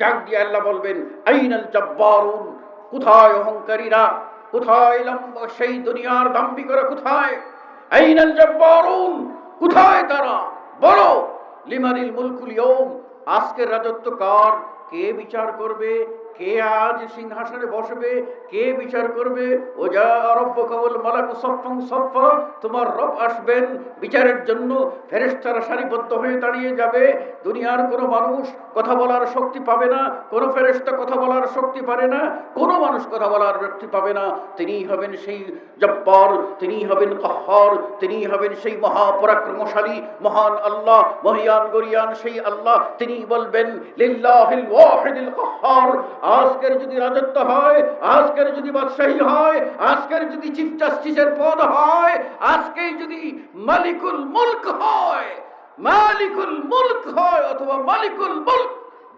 ডাক দিয়ে আল্লাহ বলবেন, আইনাল জব্বারুন, কোথায় অহংকারীরা, কোথায় সেই দুনিয়ার দাম্ভিকরা, কোথায়? আইনাল জব্বারুন, কোথায় তারা? বলো, লিমানিল মুলকুল ইয়াউম, আজকের রাজত্ব কার? কে বিচার করবে? কে আজ সিংহাসনে বসবে? কে বিচার করবে? ও যা রব্বুকা ওয়াল মালাকু সাফফান সাফফা, তোমার রব আসবেন বিচারের জন্য। ফেরেশতারা সারিবদ্ধ হয়ে দাঁড়িয়ে যাবে। দুনিয়ার কোনো মানুষ কথা বলার শক্তি পাবে না, কোনো ফেরেশতা কথা বলার শক্তি পারে না, কোনো মানুষ কথা বলার শক্তি পাবে না। তিনিই হবেন সেই জব্বার, তিনিই হবেন কাহ্হার, তিনিই হবেন সেই মহাপরাক্রমশালী মহান আল্লাহ, মহিয়ান গরিয়ান সেই আল্লাহ। তিনি বলবেন লিল্লাহিল ওয়াহিদিল কাহ্হার। আজকের যদি রাজত্ব হয়, আজকের যদি বাদশাহী হয়, আজকের যদি চিফ জাস্টিসের পদ হয়, আজকেই যদি মালিকুল মুলক হয়, মালিকুল মুলক হয় অথবা মালিকুল মুলক,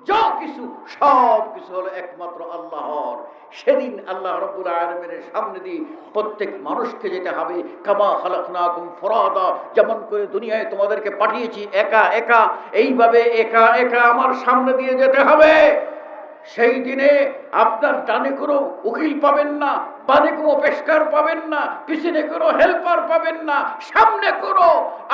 যা কিছু সব কিছু হলো একমাত্র আল্লাহর। সেদিন আল্লাহ রাব্বুল আলামিনের সামনে দিয়ে প্রত্যেক মানুষকে যেতে হবে। কামা খালাকনাকুম ফুরাদা, যেমন করে দুনিয়ায় তোমাদেরকে পাঠিয়েছি একা একা, এইভাবে একা একা আমার সামনে দিয়ে যেতে হবে। সেই দিনে আপনার ডানে কোনো উকিল পাবেন না, বামে কোনো পেশকার পাবেন না, পিছনে কোনো হেল্পার পাবেন না, সামনে কোনো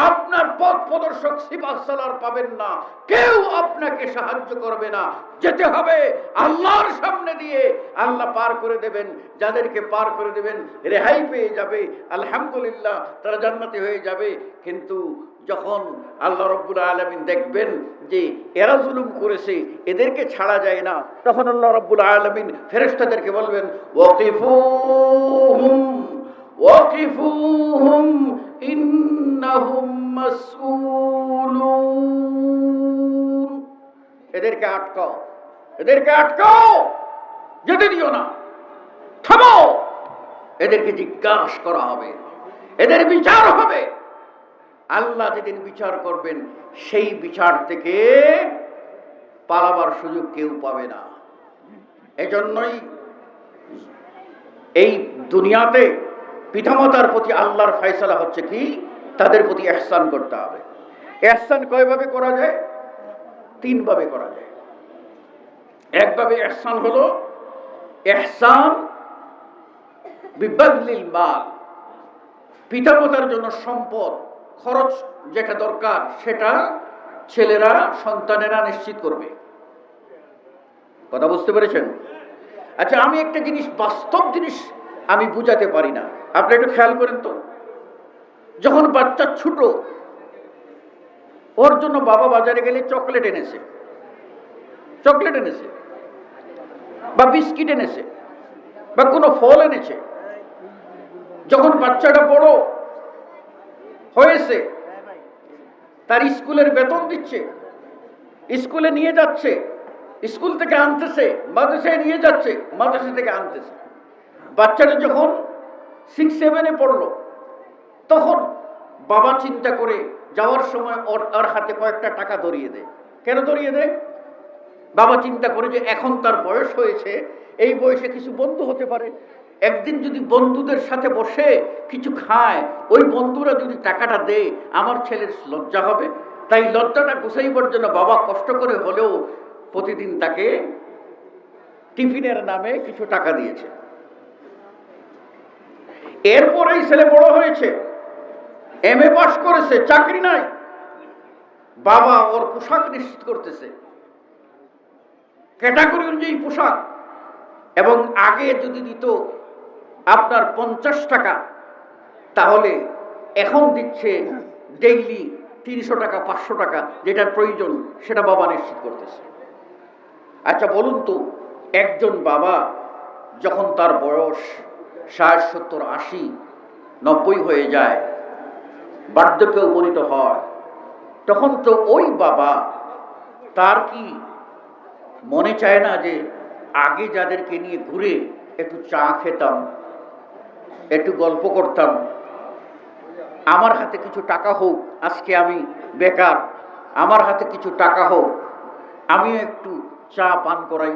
আপনার পথ প্রদর্শক সিপাহ সালার পাবেন না। কেউ আপনাকে সাহায্য করবে না। যেতে হবে আল্লাহর সামনে দিয়ে। আল্লাহ পার করে দেবেন। যাদেরকে পার করে দেবেন রেহাই পেয়ে যাবে, আলহামদুলিল্লাহ, তারা জান্নাতি হয়ে যাবে। কিন্তু যখন আল্লাহ রাব্বুল আলামিন দেখবেন যে এরা জুলুম করেছে, এদেরকে ছাড়া যায় না, তখন আল্লাহ রাব্বুল আলামিন ফেরেশতাদেরকে বলবেন ওয়াকিফুহুম ওয়াকিফুহুম ইন্নাহুম মাসউলুন। এদেরকে আটকাও, এদেরকে আটকাও, যেতে দিও না, থামো। এদেরকে জিজ্ঞাসা করা হবে, এদের বিচার হবে। আল্লাহ যেদিন বিচার করবেন, সেই বিচার থেকে পালাবার সুযোগ কেউ পাবে না। এজন্যই এই দুনিয়াতে পিতামাতার প্রতি আল্লাহর ফয়সালা হচ্ছে কি, তাদের প্রতি ইহসান করতে হবে। ইহসান কয়ভাবে করা যায়? তিনভাবে করা যায়। একভাবে ইহসান হলো ইহসান বিবাদলিল মাল, পিতামাতার জন্য সম্পদ খরচ যেটা দরকার সেটা ছেলেরা সন্তানেরা নিশ্চিত করবে। কথা বুঝতে পেরেছেন? আচ্ছা, আমি একটা জিনিস, বাস্তব জিনিস আমি বুঝাতে পারি না, আপনি একটু খেয়াল করেন তো। যখন বাচ্চা ছোট, ওর জন্য বাবা বাজারে গেলে চকলেট এনেছে, চকলেট এনেছে বা বিস্কিট এনেছে বা কোনো ফল এনেছে। যখন বাচ্চাটা বড় হয়েছে, তার স্কুলের বেতন দিচ্ছে, স্কুলে নিয়ে যাচ্ছে, স্কুল থেকে আনতেছে, মাদ্রাসায় নিয়ে যাচ্ছে, মাদ্রাসা থেকে আনতেছে। বাচ্চাটা যখন 6-7-এ পড়লো, তখন বাবা চিন্তা করে যাওয়ার সময় ওর হাতে কয়েকটা টাকা ধরিয়ে দেয়। কেন ধরিয়ে দেয়? বাবা চিন্তা করে যে এখন তার বয়স হয়েছে, এই বয়সে কিছু বন্ধু হতে পারে, একদিন যদি বন্ধুদের সাথে বসে কিছু খায়, ওই বন্ধুরা যদি টাকাটা দেয়, আমার ছেলের লজ্জা হবে। তাই লজ্জাটা গুছাইবার জন্য বাবা কষ্ট করে হলেও প্রতিদিন তাকে টিফিনের নামে কিছু টাকা দিয়েছে। এরপরেই ছেলে বড় হয়েছে, MA পাস করেছে, চাকরি নাই, বাবা ওর পোশাক নিশ্চিত করতেছে, ক্যাটাগরি অনুযায়ী পোশাক। এবং আগে যদি দিত আপনার 50 টাকা, তাহলে এখন দিচ্ছে ডেইলি 300 টাকা, 500 টাকা, যেটার প্রয়োজন সেটা বাবা নিশ্চিত করতেছে। আচ্ছা বলুন তো, একজন বাবা যখন তার বয়স 60, 70, 80, 90 হয়ে যায়, বার্ধক্যে উপনীত হয়, তখন তো ওই বাবা, তার কি মনে চায় না যে আগে যাদেরকে নিয়ে ঘুরে একটু চা খেতাম, একটু গল্প করতাম, আমার হাতে কিছু টাকা হোক, আজকে আমি বেকার, আমার হাতে কিছু টাকা হোক, আমি একটু চা পান করাই?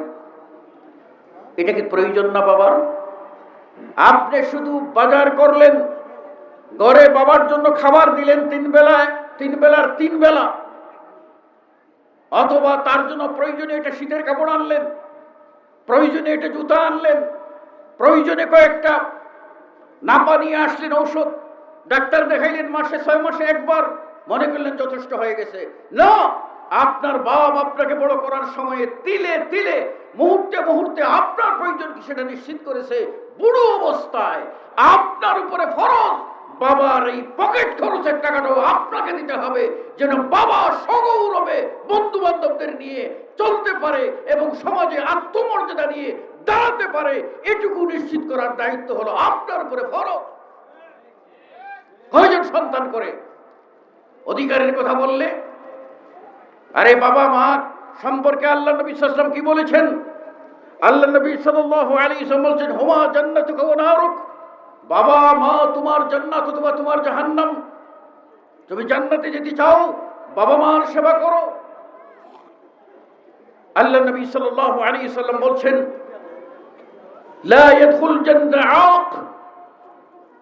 এটা কি প্রয়োজন না বাবার? আপনি শুধু বাজার করলেন, ঘরে বাবার জন্য খাবার দিলেন 3 বেলার 3 বেলা, অথবা তার জন্য প্রয়োজনে একটা শীতের কাপড় আনলেন, প্রয়োজনে একটা জুতা আনলেন, প্রয়োজনে কয়েকটা নাপা নিয়ে আসলেন, ঔষধ ডাক্তার দেখাইলেন মাসে 6 মাসে একবার, মনে করলেন যথেষ্ট হয়ে গেছে। না, আপনার বাপ আপনাকে বড় করার সময়ে তিলে তিলে মুহূর্তে মুহূর্তে আপনার প্রয়োজন কি সেটা নিশ্চিত করেছে। বুড়ো অবস্থায় আপনার উপরে ফরজ বাবার এই পকেট খরচের টাকাটাও আপনাকে দিতে হবে, যেন বাবা সগৌরবে বন্ধু বান্ধবদের নিয়ে চলতে পারে এবং সমাজে আত্মমর্যাদা নিয়ে দাঁড়াতে পারে। এটুকু নিশ্চিত করার দায়িত্ব হলো আপনার উপরে ফরজ। কয়জন সন্তান করে অধিকারের কথা বললে, আরে বাবা মা সম্পর্কে আল্লাহ নবী সাল্লাল্লাহু আলাইহি ওয়াসাল্লাম কি বলেছেন? আল্লাহ নবী সাল্লাল্লাহু আলাইহি ওয়াসাল্লাম বলেছেন, হুমা জান্নাতুকা ওয়া নারুক। বাবা মা তোমার জান্নাত অথবা তোমার জাহান্নাম। তুমি জান্নাতে যেতে চাও, বাবা মার সেবা করো। আল্লাহ নবী সাল্লাল্লাহু আলাইহি ওয়াসাল্লাম বলছেন, লা ইয়াদখুল জান্নাত আক।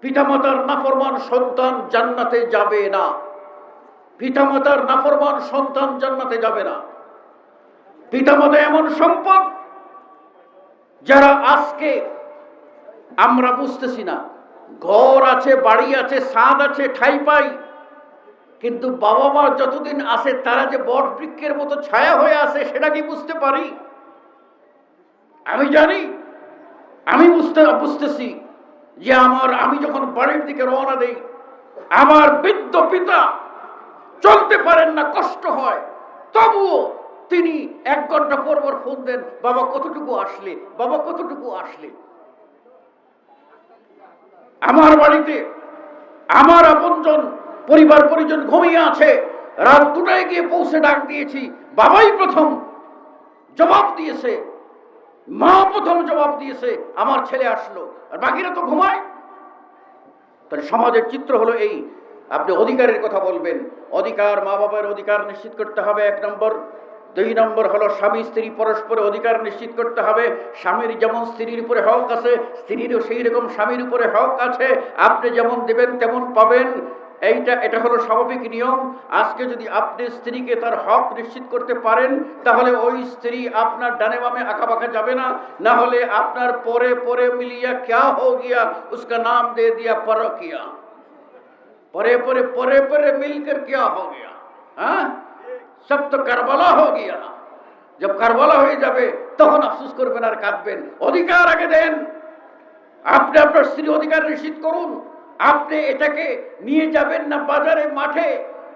পিতামাতার নাফরমান সন্তান জান্নাতে যাবে না। পিতামাতার নাফরমান সন্তান জান্নাতে যাবে না। পিতামাতা এমন সম্পদ যারা আজকে আমরা বুঝতেছি না। ঘর আছে, বাড়ি আছে, ছাদ আছে, ঠাই পাই, কিন্তু বাবা মা যতদিন আছে তারা যে বট বৃক্ষের মতো ছায়া হয়ে আছে সেটা কি বুঝতে পারি? আমি জানি, আমি বুঝতেছি যে আমি যখন বাড়ির দিকে রওনা দেই, আমার বৃদ্ধ পিতা চলতে পারেন না, কষ্ট হয়, তবুও তিনি 1 ঘন্টা পর পর ফোন দেন, বাবা কতটুকু আসলে, বাবা কতটুকু আসলে। আমার বাড়িতে আমার আপনজন পরিবার পরিজন ঘুমিয়ে আছে, রাত 2টায় গিয়ে পৌঁছে ডাক দিয়েছি, বাবাই প্রথম জবাব দিয়েছে, মা প্রথম জবাব দিয়েছে, আমার ছেলে আসলো, আর বাকিরা তো ঘুমায়। তাহলে সমাজের চিত্র হলো এই। আপনি অধিকারের কথা বলবেন, অধিকার, মা বাবার অধিকার নিশ্চিত করতে হবে 1 নম্বর। 2 নম্বর হলো স্বামী স্ত্রী পরস্পরের অধিকার নিশ্চিত করতে হবে। স্বামীর যেমন স্ত্রীর উপরে হক আছে, স্ত্রীরও সেই রকম স্বামীর উপরে হক আছে। আপনি যেমন দেবেন তেমন পাবেন, এটা হলো স্বাভাবিক নিয়ম। আজকে যদি আপনি স্ত্রীকে তার হক নিশ্চিত করতে পারেন, তাহলে ওই স্ত্রী আপনার ডানে বামে আঁকাবাঁকা যাবে না। না হলে আপনার পরে পরে মিলিয়া ক্যা হো গিয়া, उसका नाम दे दिया परकिया। परे परे परे परे मिलकर क्या हो गया, हाँ, सब तो करबला हो गया। जब करबला হয়ে যাবে তখন আফসোস করবেন আর কাঁদবেন। অধিকার আগে দেন, আপনি আপনার স্ত্রীর অধিকার নিশ্চিত করুন। আপনি এটাকে নিয়ে যাবেন না বাজারে মাঠে,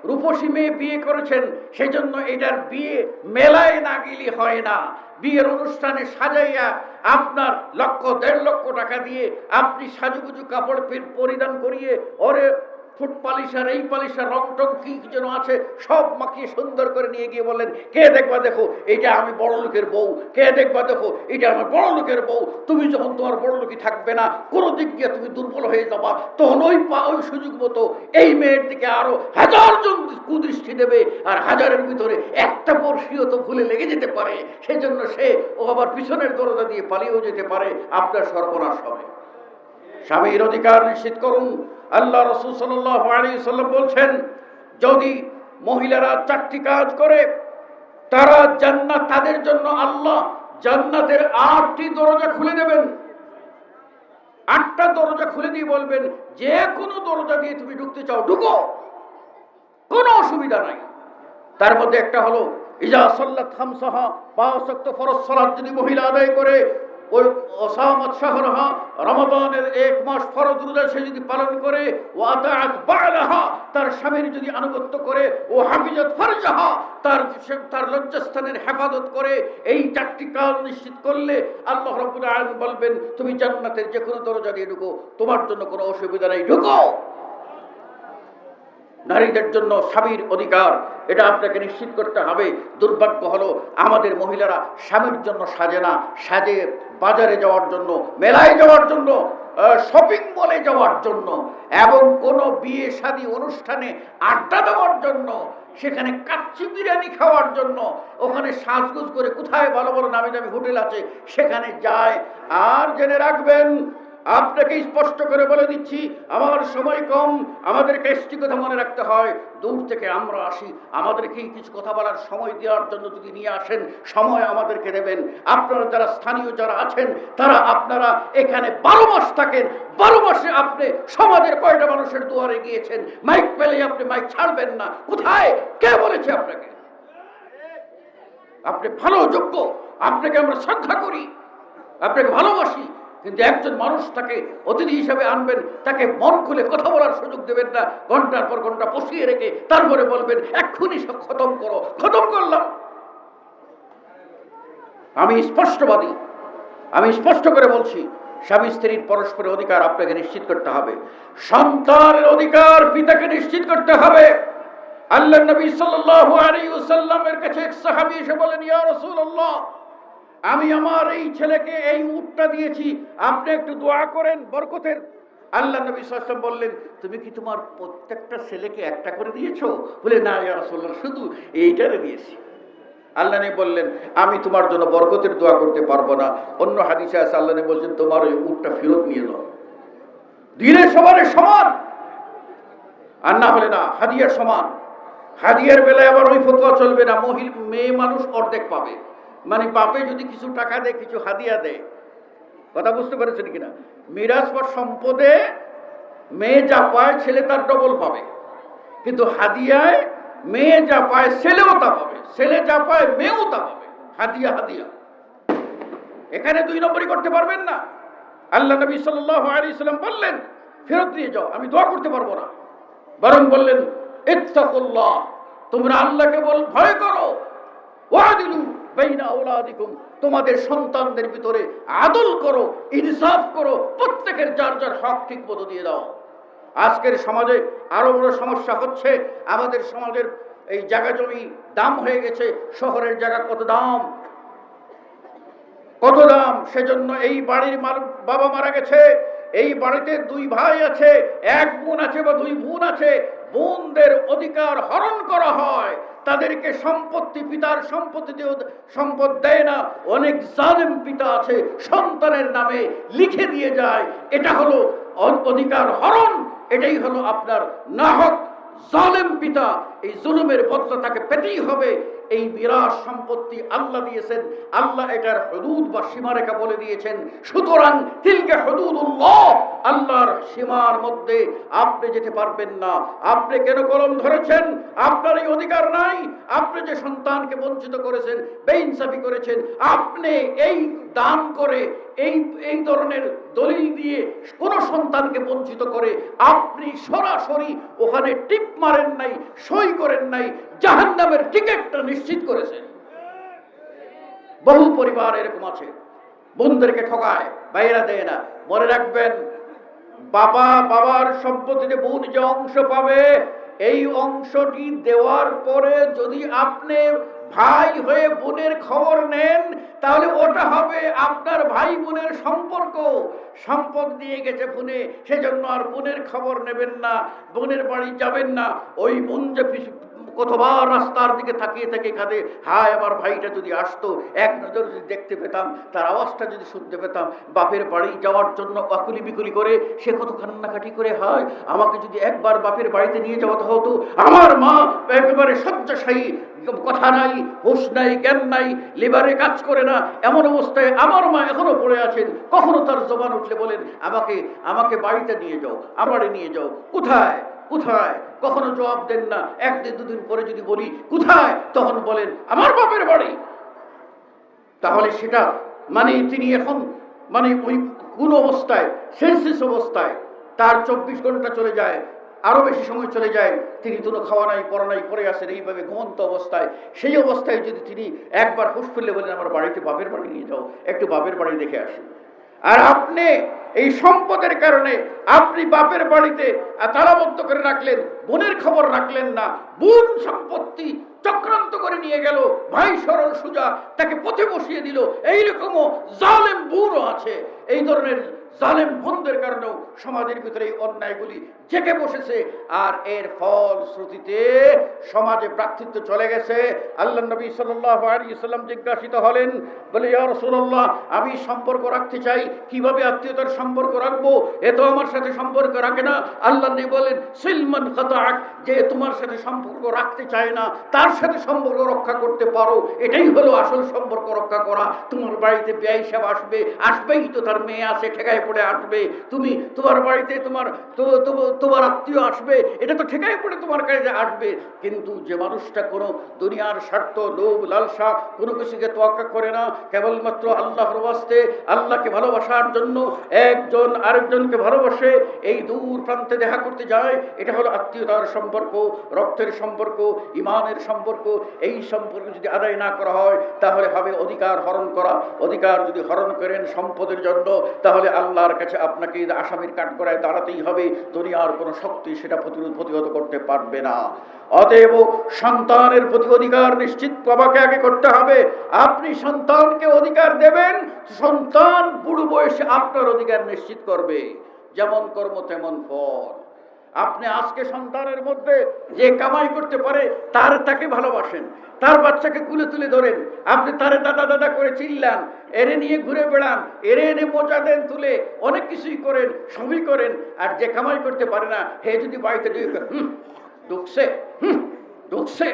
রূপসী মেয়ে বিয়ে করেছেন সেই জন্য এটার বিয়ে মেলায় না গেলে হয় না। বিয়ের অনুষ্ঠানে সাজাইয়া আপনার 1,00,000 1.5 লক্ষ টাকা দিয়ে আপনি সাজুগুজু কাপড় পরিধান করিয়ে ওরে ফুট পালিশার, এই পালিশার, রং টং কি যেন আছে সব মাখিয়ে সুন্দর করে নিয়ে গিয়ে বললেন, কে দেখবা দেখো এটা আমি বড় লোকের বউ, কে দেখবা দেখো এটা আমার বড় লোকের বউ। তুমি যখন তোমার বড় লোকই থাকবে না, কোনো দিক দিয়ে তুমি দুর্বল হয়ে যাবা, তখন ওই সুযোগ মতো এই মেয়ের দিকে আরো 1000 জন কুদৃষ্টি দেবে, আর 1000-এর ভিতরে একটা পরশিও তো ভুলে লেগে যেতে পারে। সেজন্য সে ও আবার পিছনের দরজা দিয়ে পালিয়েও যেতে পারে, আপনার সর্বনাশ হবে। স্বামীর অধিকার নিশ্চিত করুন। আল্লাহ রাসূল সাল্লাল্লাহু আলাইহি ওয়াসাল্লাম বলছেন, যদি মহিলারা 4টি কাজ করে তারা জান্নাত, তাদের জন্য আল্লাহ জান্নাতের 8টি দরজা খুলে দেবেন। 8টা দরজা খুলে দিয়ে বলবেন, যে কোনো দরজা দিয়ে তুমি ঢুকতে চাও ঢুকো, কোনো অসুবিধা নাই। তার মধ্যে একটা হলো ইজা সাল্লাত খামসাহা, 5 ওয়াক্ত ফরজ সালাত যদি মহিলা আদায় করে, ওই ওসামাত শাহরহা, রমাদানের 1 মাস ফরজ রোজা সে যদি পালন করে, ওয়া আতাআত বা'লাহা, তার স্বামীর যদি আনুগত্য করে, ও হাফিজাত ফারজাহা, তার লজ্জাস্থানের হেফাজত করে, এই 4টি কাজ নিশ্চিত করলে আল্লাহ রাব্বুল আলামিন বলবেন, তুমি জান্নাতের যে কোনো দরজা দিয়ে ঢুকো, তোমার জন্য কোনো অসুবিধা নেই, ঢুকো। নারীদের জন্য স্বামীর অধিকার, এটা আপনাকে নিশ্চিত করতে হবে। দুর্ভাগ্য হলো আমাদের মহিলারা স্বামীর জন্য সাজে না, সাজে বাজারে যাওয়ার জন্য, মেলায় যাওয়ার জন্য, শপিং মলে যাওয়ার জন্য, এবং কোনো বিয়ে শাদী অনুষ্ঠানে আড্ডা দেওয়ার জন্য, সেখানে কাচ্চি বিরিয়ানি খাওয়ার জন্য, ওখানে সাজগোজ করে কোথায় ভালো ভালো নামি দামি হোটেল আছে সেখানে যায়। আর জেনে রাখবেন, আপনাকে স্পষ্ট করে বলে দিচ্ছি, আমার সময় কম, আমাদেরকে একটি কথা মনে রাখতে হয়, দূর থেকে আমরা আসি, আমাদেরকে কিছু কথা বলার সময় দেওয়ার জন্য যদি নিয়ে আসেন, সময় আমাদেরকে দেবেন। আপনারা যারা স্থানীয় যারা আছেন, তারা আপনারা এখানে 12 মাস থাকেন, 12 মাসে আপনি সমাজের কয়টা মানুষের দুয়ারে গিয়েছেন? মাইক পেলে আপনি মাইক ছাড়বেন না। কোথায়? কে বলেছে আপনাকে? আপনি ভালো যোগ্য, আপনাকে আমরা শ্রদ্ধা করি, আপনাকে ভালোবাসি, কিন্তু একজন মানুষ তাকে অতিথি হিসাবে আনবেন, তাকে মন খুলে কথা বলার সুযোগ দেবেন না, ঘন্টার পর ঘন্টা বসিয়ে রেখে তারপরে বলবেন এক্ষুনি সব খতম করো। খতম করলাম? আমি স্পষ্টবাদী, আমি স্পষ্ট করে বলছি, স্বামী স্ত্রীর পরস্পরের অধিকার আপনাকে নিশ্চিত করতে হবে, সন্তানের অধিকার পিতাকে নিশ্চিত করতে হবে। আল্লাহ নবী সাল্লাল্লাহু আলাইহি ওয়াসাল্লামের কাছে এক সাহাবী এসে বলেন, ইয়া রাসূলুল্লাহ, আমি আমার এই ছেলেকে এই উটটা দিয়েছি, আপনি একটু দোয়া করেন বরকতের। আল্লাহ নবী সাল্লাল্লাহু আলাইহি ওয়াসাল্লাম বললেন, তুমি কি তোমার প্রত্যেকটা ছেলেকে একটা করে দিয়েছো? বলে, না ইয়া রাসূলুল্লাহ, শুধু এইটারে দিয়েছি। আল্লাহ নবী বললেন, আমি তোমার জন্য বরকতের দোয়া করতে পারবো না। অন্য হাদিসে আছে আল্লাহ নবী বলছেন, তোমার ওই উটটা ফেরত নিয়ে নাও। দিলে সবার সমান, আর না হলে না, হাদিয়ার সমান। হাদিয়ার বেলায় আবার ওই ফতোয়া চলবে না, মেয়ে মানুষ অর্ধেক পাবে, মানে বাপে যদি কিছু টাকা দেয়, কিছু হাদিয়া দেয়। কথা বুঝতে পেরেছেন কিনা? মিরাজ বা সম্পদে মেয়ে যা পায় ছেলে তার ডবল পাবে, কিন্তু হাদিয়ায় মেয়ে যা পায় ছেলেও তা পাবে, ছেলে যা পায় মেয়েও তা পাবে। হাদিয়া হাদিয়া, এখানে 2 নম্বরই করতে পারবেন না। আল্লাহ নবী সাল্লাল্লাহু আলাইহি সাল্লাম বললেন, ফেরত দিয়ে যাও, আমি দোয়া করতে পারবো না। বরং বললেন, ইত্তাকুল্লাহ, তোমরা আল্লাহকে ভয় করো, ওয়াদিলু বাইনা আওলাদিকুম, তোমাদের সন্তানদের ভিতরে আদল করো, ইনসাফ করো, প্রত্যেকের যার যার হক ঠিক মতো দিয়ে দাও। আজকের সমাজে আরো বড় সমস্যা হচ্ছে, আমাদের সমাজের এই জায়গা জমি দাম হয়ে গেছে, শহরের জায়গা কত দাম, কত দাম। সেজন্য এই বাড়ির বাবা মারা গেছে, এই বাড়িতে 2 ভাই আছে, 1 বোন আছে বা 2 বোন আছে, বোনদের অধিকার হরণ করা হয়, তাদেরকে সম্পত্তি, পিতার সম্পত্তি দিয়ে সম্পদ দেয় না। অনেক জালেম পিতা আছে, সন্তানের নামে লিখে দিয়ে যায়। এটা হলো অধিকার হরণ, এটাই হলো আপনার নাহক জালেম পিতা। এই জুলুমের বদলা তাকে পেতেই হবে। এই বিরাট সম্পত্তি আল্লাহ দিয়েছেন, আল্লাহ এটার হুদুদ বা সীমারেখা বলে দিয়েছেন। সুতরাং তিলকা হুদুদুল্লাহ, আল্লাহর সীমার মধ্যে আপনি যেতে পারবেন না। আপনি কেন কলম ধরেছেন? আপনার এই অধিকার নাই। আপনি যে সন্তানকে বঞ্চিত করেছেন, বেইনসাফি করেছেন, আপনি এই দান করে এই ধরনের দলিল দিয়ে কোন সন্তানকে বঞ্চিত করে আপনি সরাসরি ওখানে টিপ মারেন নাই, সই করেন নাই, জাহান্নামের টিকেটটা নিশ্চিত করেছেন। বহু পরিবার এরকম আছে, বোনদেরকে ঠকায়, ভাইয়েরা দেয় না। মনে রাখবেন, বাবার সম্পত্তিতে বোন যে অংশ পাবে, এই অংশটি দেওয়ার পরে যদি আপনি ভাই হয়ে বোনের খবর নেন, তাহলে ওটা হবে আপনার ভাই বোনের সম্পর্ক। সম্পদ দিয়ে গেছে বোনে, সেজন্য আর বোনের খবর নেবেন না, বোনের বাড়ি যাবেন না। ওই বোন যে কতবার রাস্তার দিকে তাকিয়ে থেকে কাঁদে, হায় আমার ভাইটা যদি আসতো, এক নজর যদি দেখতে পেতাম, তার আওয়াজটা যদি শুনতে পেতাম। বাপের বাড়ি যাওয়ার জন্য আকুলি বিকুলি করে সে কত কান্নাকাটি করে, হায় আমাকে যদি একবার বাপের বাড়িতে নিয়ে যাওয়া হতো। আমার মা একেবারে শয্যাশায়ী, কথা নাই, হুঁশ নাই, জ্ঞান নাই, লিভারে কাজ করে না, এমন অবস্থায় আমার মা এখনো পড়ে আছেন। কখনো তার জবান উঠলে বলেন, আমাকে বাড়িতে নিয়ে যাও, আমারে নিয়ে যাও। কোথায় কোথায়? কখনো জবাব দেন না। 1 দিন 2 দিন পরে যদি বলি কোথায়, তখন বলেন আমার বাপের বাড়ি। তাহলে সেটা মানে তিনি এখন মানে ওই কোন অবস্থায়, সেন্সলেস অবস্থায়, তার 24 ঘন্টা চলে যায়, আরো বেশি সময় চলে যায়, তিনি কোনো খাওয়া নাই, পড়া নাই, পড়ে আসেন এইভাবে ঘুমন্ত অবস্থায়। সেই অবস্থায় যদি তিনি একবার হুঁশ ফেললে বলেন আমার বাড়িতে বাপের বাড়ি নিয়ে যাও, একটু বাপের বাড়ি দেখে আসুন। আর আপনি এই সম্পদের কারণে আপনি বাপের বাড়িতে তালাবদ্ধ করে রাখলেন, বোনের খবর রাখলেন না, বোন সম্পত্তি চক্রান্ত করে নিয়ে গেল, ভাই সরল সুজা তাকে পথে বসিয়ে দিল। এইরকমও জালেম বোনও আছে। এই ধরনের জালেম বন্ধের কারণেও সমাজের ভিতরে এই অন্যায়গুলি জেগে বসেছে, আর এর ফলশ্রুতিতে সমাজে ভ্রাতৃত্ব চলে গেছে। আল্লাহ নবী সাল্লাল্লাহু আলাইহি ওয়াসাল্লাম জিজ্ঞাসিত হলেন, বলে ইয়া রাসূলুল্লাহ, আমি সম্পর্ক রাখতে চাই, কিভাবে আত্মীয়তার সম্পর্ক রাখবো? এ তো আমার সাথে সম্পর্ক রাখে না। আল্লাহ নবী বলেন, সিলমান কাতাআক, যে তোমার সাথে সম্পর্ক রাখতে চায় না তার সাথে সম্পর্ক রক্ষা করতে পারো, এটাই হলো আসল সম্পর্ক রক্ষা করা। তোমার বাড়িতে বেয়াই সাহেব আসবে, আসবেই তো, তার মেয়ে আছে ঠেকায় পড়ে আসবে। তুমি তোমার বাড়িতে তোমার আত্মীয় আসবে, এটা তো ঠেকায় পড়ে তোমার কাছে আসবে। কিন্তু যে মানুষটা কোনো দুনিয়ার স্বার্থ, লোভ, লালসা কোনো কিছুকে তোয়াক্কা করে না, কেবলমাত্র আল্লাহর ওয়াস্তে, আল্লাহকে ভালোবাসার জন্য একজন আরেকজনকে ভালোবাসে, এই দূর প্রান্তে দেখা করতে যায়, এটা হলো আত্মীয়তার সম্পর্ক, রক্তের সম্পর্ক, ইমানের সম্পর্ক। এই সম্পর্ক যদি আদায় না করা হয় তাহলে হবে অধিকার হরণ করা। অধিকার যদি হরণ করেন সম্পদের জন্য, তাহলে আল্লাহর কাছে আপনাকে আসামির কাঠগড়ায় দাঁড়াতেই হবে। দুনিয়ার কোনো শক্তি সেটা প্রতিহত করতে পারবে না। অতএব সন্তানের প্রতি অধিকার নিশ্চিত বাবাকে আগে করতে হবে। আপনি সন্তানকে অধিকার দেবেন, সন্তান বুড়ো বয়সে আপনার অধিকার নিশ্চিত করবে। যেমন কর্ম তেমন ফল। আপনি আজকে সন্তানের মধ্যে যে কামাই করতে পারে তাকে ভালোবাসেন, তার বাচ্চাকে কুলে তুলে ধরেন, আপনি তারে দাদা দাদা করে চিল্লান, এরে নিয়ে ঘুরে বেড়ান, এরে এনে মজা দেন, তুলে অনেক কিছুই করেন, সবই করেন। আর যে কামাই করতে পারে না, হে যদি বাড়িতে ঢুকছে ঢুকছে,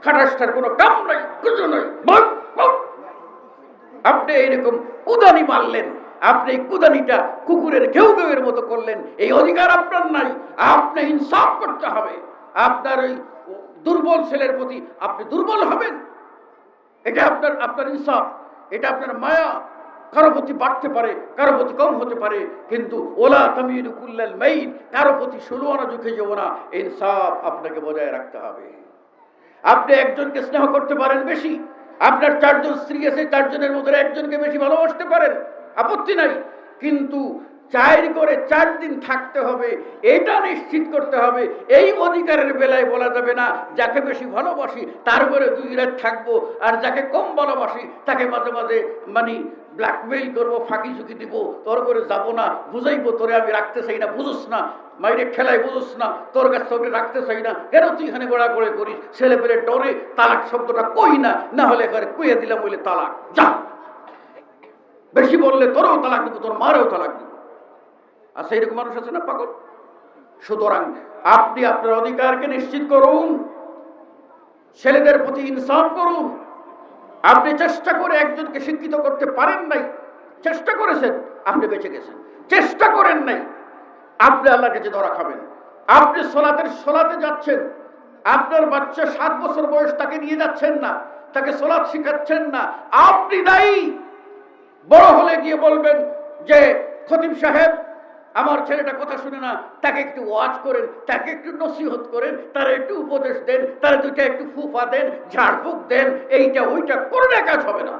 খাটাসটার কোনো কাম নাই, কিছু নয়, আপনি এইরকম কুদানি মারলেন, আপনি কুদানিটা কুকুরের ঘেউ ঘেউয়ের মতো করলেন। এই অধিকার আপনার নাই। আপনি ইনসাফ করতে হবে। আপনার ওই দুর্বল ছেলের প্রতি আপনি দুর্বল হবেন, এটা আপনার ইনসাফ, এটা আপনার মায়া। কারো প্রতি বাড়তে পারে, কারো প্রতি কম হতে পারে, কিন্তু ওলা তামিলু কুল্লাল মাইল, কারো প্রতি 16 আনা ঝুঁকে যাব না। ইনসাফ আপনাকে বজায় রাখতে হবে। আপনি একজনকে স্নেহ করতে পারেন বেশি, আপনার 4 জন স্ত্রী আছে, 4 জনের মধ্যে একজনকে বেশি ভালোবাসতে পারেন, আপত্তি নাই। কিন্তু 4 করে 4 দিন থাকতে হবে, এটা নিশ্চিত করতে হবে। এই অধিকারের বেলায় বলা যাবে না যাকে বেশি ভালোবাসি তার ঘরে 2 রাত থাকবো, আর যাকে কম ভালোবাসি তাকে মাঝে মাঝে ব্ল্যাকমেইল করবো, ফাঁকি ঝুঁকি দিব, তোর ঘরে যাবো না, বুঝাইবো তোরে আমি রাখতে চাই না, বুঝোস না, মাইরে খেলায় বুঝোস না, তোর কাছ থেকে রাখতে চাই না, কেন তুই এখানে গোড়া করে করিস? ছেলে পেলে ডরে তালাক শব্দটা কই না, না হলে এখানে কইয়ে দিলাম বলে তালাক, যা, বেশি বললে তোরও তালাক দিব, তোর মারেও তালাক দিব। আচ্ছা, এরকম মানুষ আছে না পাগল? সুতরাং আপনি আপনার অধিকারকে নিশ্চিত করুন, ছেলেদের প্রতি ইনসাফ করুন। আপনি চেষ্টা করে একজনকে শিক্ষিত করতে পারেন নাই, চেষ্টা করেছেন, আপনি বেঁচে গেছেন। চেষ্টা করেন নাই, আপনি আল্লাহর কাছে ধরা খাবেন। আপনি সোলাতে যাচ্ছেন, আপনার বাচ্চা 7 বছর বয়স, তাকে নিয়ে যাচ্ছেন না, তাকে সোলাত শিখাচ্ছেন না, আপনি দায়ী। বড় হলে গিয়ে বলবেন যে খতিব সাহেব আমার ছেলেটা কথা শুনে না, তাকে একটু ওয়াজ করেন, তাকে একটু নসিহত করেন, তার একটু উপদেশ দেন, তার 2টা একটু ফুফা দেন, ঝাড়ফুঁক দেন, এইটা ওইটা করলে কাজ হবে না।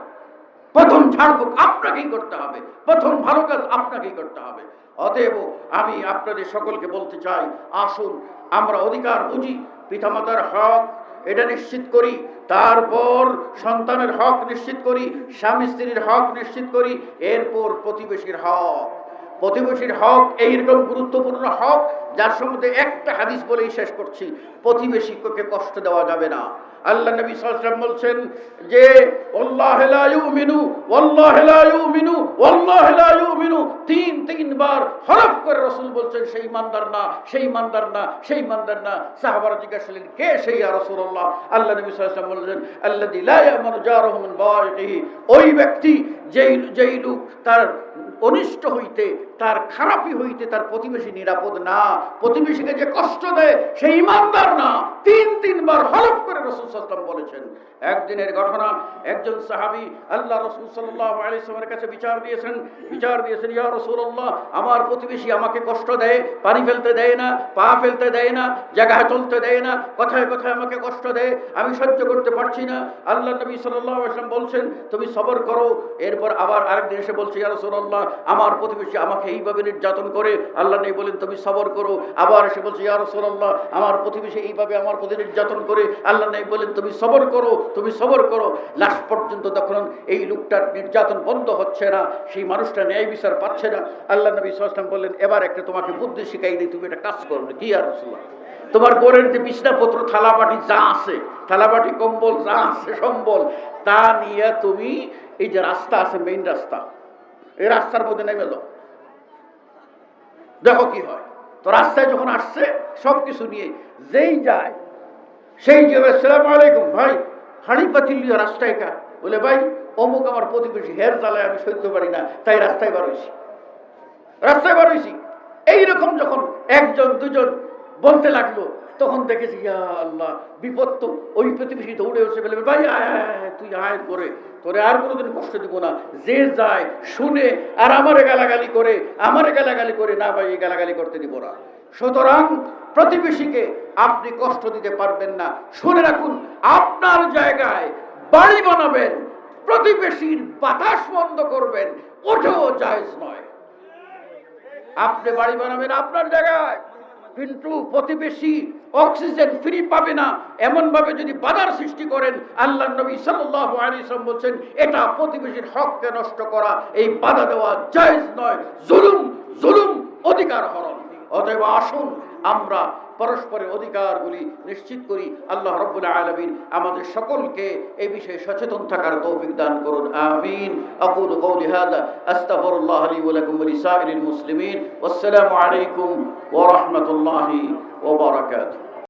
প্রথম ঝাড়ফুঁক আপনাকেই করতে হবে, প্রথম ভালো কাজ আপনাকেই করতে হবে। অতএব আমি আপনাদের সকলকে বলতে চাই, আসুন আমরা অধিকার বুঝি, পিতামাতার হক এটা নিশ্চিত করি, তারপর সন্তানের হক নিশ্চিত করি, স্বামী স্ত্রীর হক নিশ্চিত করি, এরপর প্রতিবেশীর হক। প্রতিবেশীর হক এইরকম গুরুত্বপূর্ণ হক, যার সম্বন্ধে একটা হাদিস বলেই শেষ করছি। প্রতিবেশীকে কষ্ট দেওয়া যাবে না। আল্লাহ নবী সাল্লাল্লাহু আলাইহি ওয়াসাল্লাম বলছেন যে ওয়াল্লাহি লা ইউমিনু, ওয়াল্লাহি লা ইউমিনু, ওয়াল্লাহি লা ইউমিনু, 3বার হলফ করে রাসূল বলছেন সেই ইমানদার না, সেই ইমানদার না, সেই ইমানদার না। সাহাবারা জিজ্ঞাসা করলেন, কে সেই ইয়া রাসূলুল্লাহ? আল্লাহ নবী সাল্লাল্লাহু আলাইহি ওয়াসাল্লাম বললেন, আল্লাযী লা ইয়ামানু জারুহু মিন বাওয়াইকিহি, ওই ব্যক্তি যেই লোক তার অনিষ্ট হইতে, তার খারাপি হইতে তার প্রতিবেশী নিরাপদ না, প্রতিবেশীকে যে কষ্ট দেয় সেই ইমানদার না। 3বার হলফ করে রাসূল সাল্লাল্লাহু আলাইহি ওয়াসাল্লাম বলেছেন। একদিনের ঘটনা, একজন সাহাবী আল্লাহ রাসূল সাল্লাল্লাহু আলাইহি ওয়াসাল্লামের কাছে বিচার দিয়েছেন, ইয়া রাসূলুল্লাহ, আমার প্রতিবেশী আমাকে কষ্ট দেয়, পানি ফেলতে দেয় না, পা ফেলতে দেয় না, জায়গায় চলতে দেয় না, কথায় কথায় আমাকে কষ্ট দেয়, আমি সহ্য করতে পারছি না। আল্লাহ নবী সাল্লাল্লাহু আলাইহি ওয়াসাল্লাম বলছেন, তুমি সবর করো। এরপর আবার আরেকদিন এসে বলছে, ইয়া রাসূলুল্লাহ, আমার প্রতিবেশী আমাকে আমাকে এইভাবে নির্যাতন করে, আল্লাহ নবী বলেন তুমি সবর করো। আবার এসে বলছে ইয়া রাসূলুল্লাহ আমার প্রতিবেশী এইভাবে আমার প্রতি নির্যাতন করে, আল্লাহ নবী বলেন তুমি সবর করো, তুমি সবর করো। লাস্ট পর্যন্ত যখন এই লোকটার নির্যাতন বন্ধ হচ্ছে না, সেই মানুষটা ন্যায় বিচার পাচ্ছে না, আল্লাহ নবী সাল্লাল্লাহু আলাইহি ওয়াসাল্লাম বললেন এবার একটা তোমাকে বুদ্ধি শিখাই দিই, তুমি একটা কাজ করো। কি ইয়া রাসূলুল্লাহ? তোমার ঘরের যে বিছনাপত্র থালাবাটি যা আছে, থালাবাটি কম্বল যা আছে সম্বল, তা নিয়ে তুমি এই যে রাস্তা আছে, মেইন রাস্তা, এই রাস্তার মধ্যে নেমে যাও, দেখো কি হয়। তো রাস্তায় যখন আসছে সবকিছু নিয়ে যেই যায় সেই যে আসসালামু আলাইকুম ভাই, হাঁড়ি পাতিল নিয়ে রাস্তায় কা, বলে ভাই অমুক আমার প্রতিবেশী, হের জ্বালায় আমি সহ্য পারি না, তাই রাস্তায় বার হয়েছি, রাস্তায় বার হয়েছি। এইরকম যখন একজন দুজন বলতে লাগলো, তখন দেখেছি ইয়া আল্লাহ বিপদ। তো ওই প্রতিবেশী দৌড়ে এসে বলে ভাই আয় আয় আয়, তুই আয় করে, তোরে আর কোনোদিন কষ্ট দিব না। যে যায় শুনে আর আমারে গালাগালি করে, আমারে গালাগালি করে, না ভাই এই গালাগালি করতে দিব না। সুতরাং প্রতিবেশীকে আপনি কষ্ট দিতে পারবেন না। শুনে রাখুন, আপনার জায়গায় বাড়ি বানাবেন, প্রতিবেশীর বাতাস বন্ধ করবেন, ওটাও জায়েজ নয়। আপনি বাড়ি বানাবেন আপনার জায়গায়, কিন্তু প্রতিবেশী অক্সিজেন ফ্রি পাবে না এমন ভাবে যদি বাধার সৃষ্টি করেন, আল্লাহ নবী সাল্লাল্লাহু আলাইহি ওয়াসাল্লাম বলেন এটা প্রতিবেশীর হককে নষ্ট করা, এই বাধা দেওয়া জায়েজ নয়, জুলুম, জুলুম, অধিকার হরণ। অতএব আসুন আমরা পরস্পরের অধিকারগুলি নিশ্চিত করি। আল্লাহ রাব্বুল আলামিন আমাদের সকলকে এই বিষয়ে সচেতন থাকার তৌফিক দান করুন, আমিন। আকুলু কওলি হাযা আস্তাগফিরুল্লাহ লি ওয়া লাকুম ওয়া লিসাইরিল মুসলিমিন। ওয়াসসালামু আলাইকুম ওয়া রাহমাতুল্লাহি ওয়া বারাকাতুহু।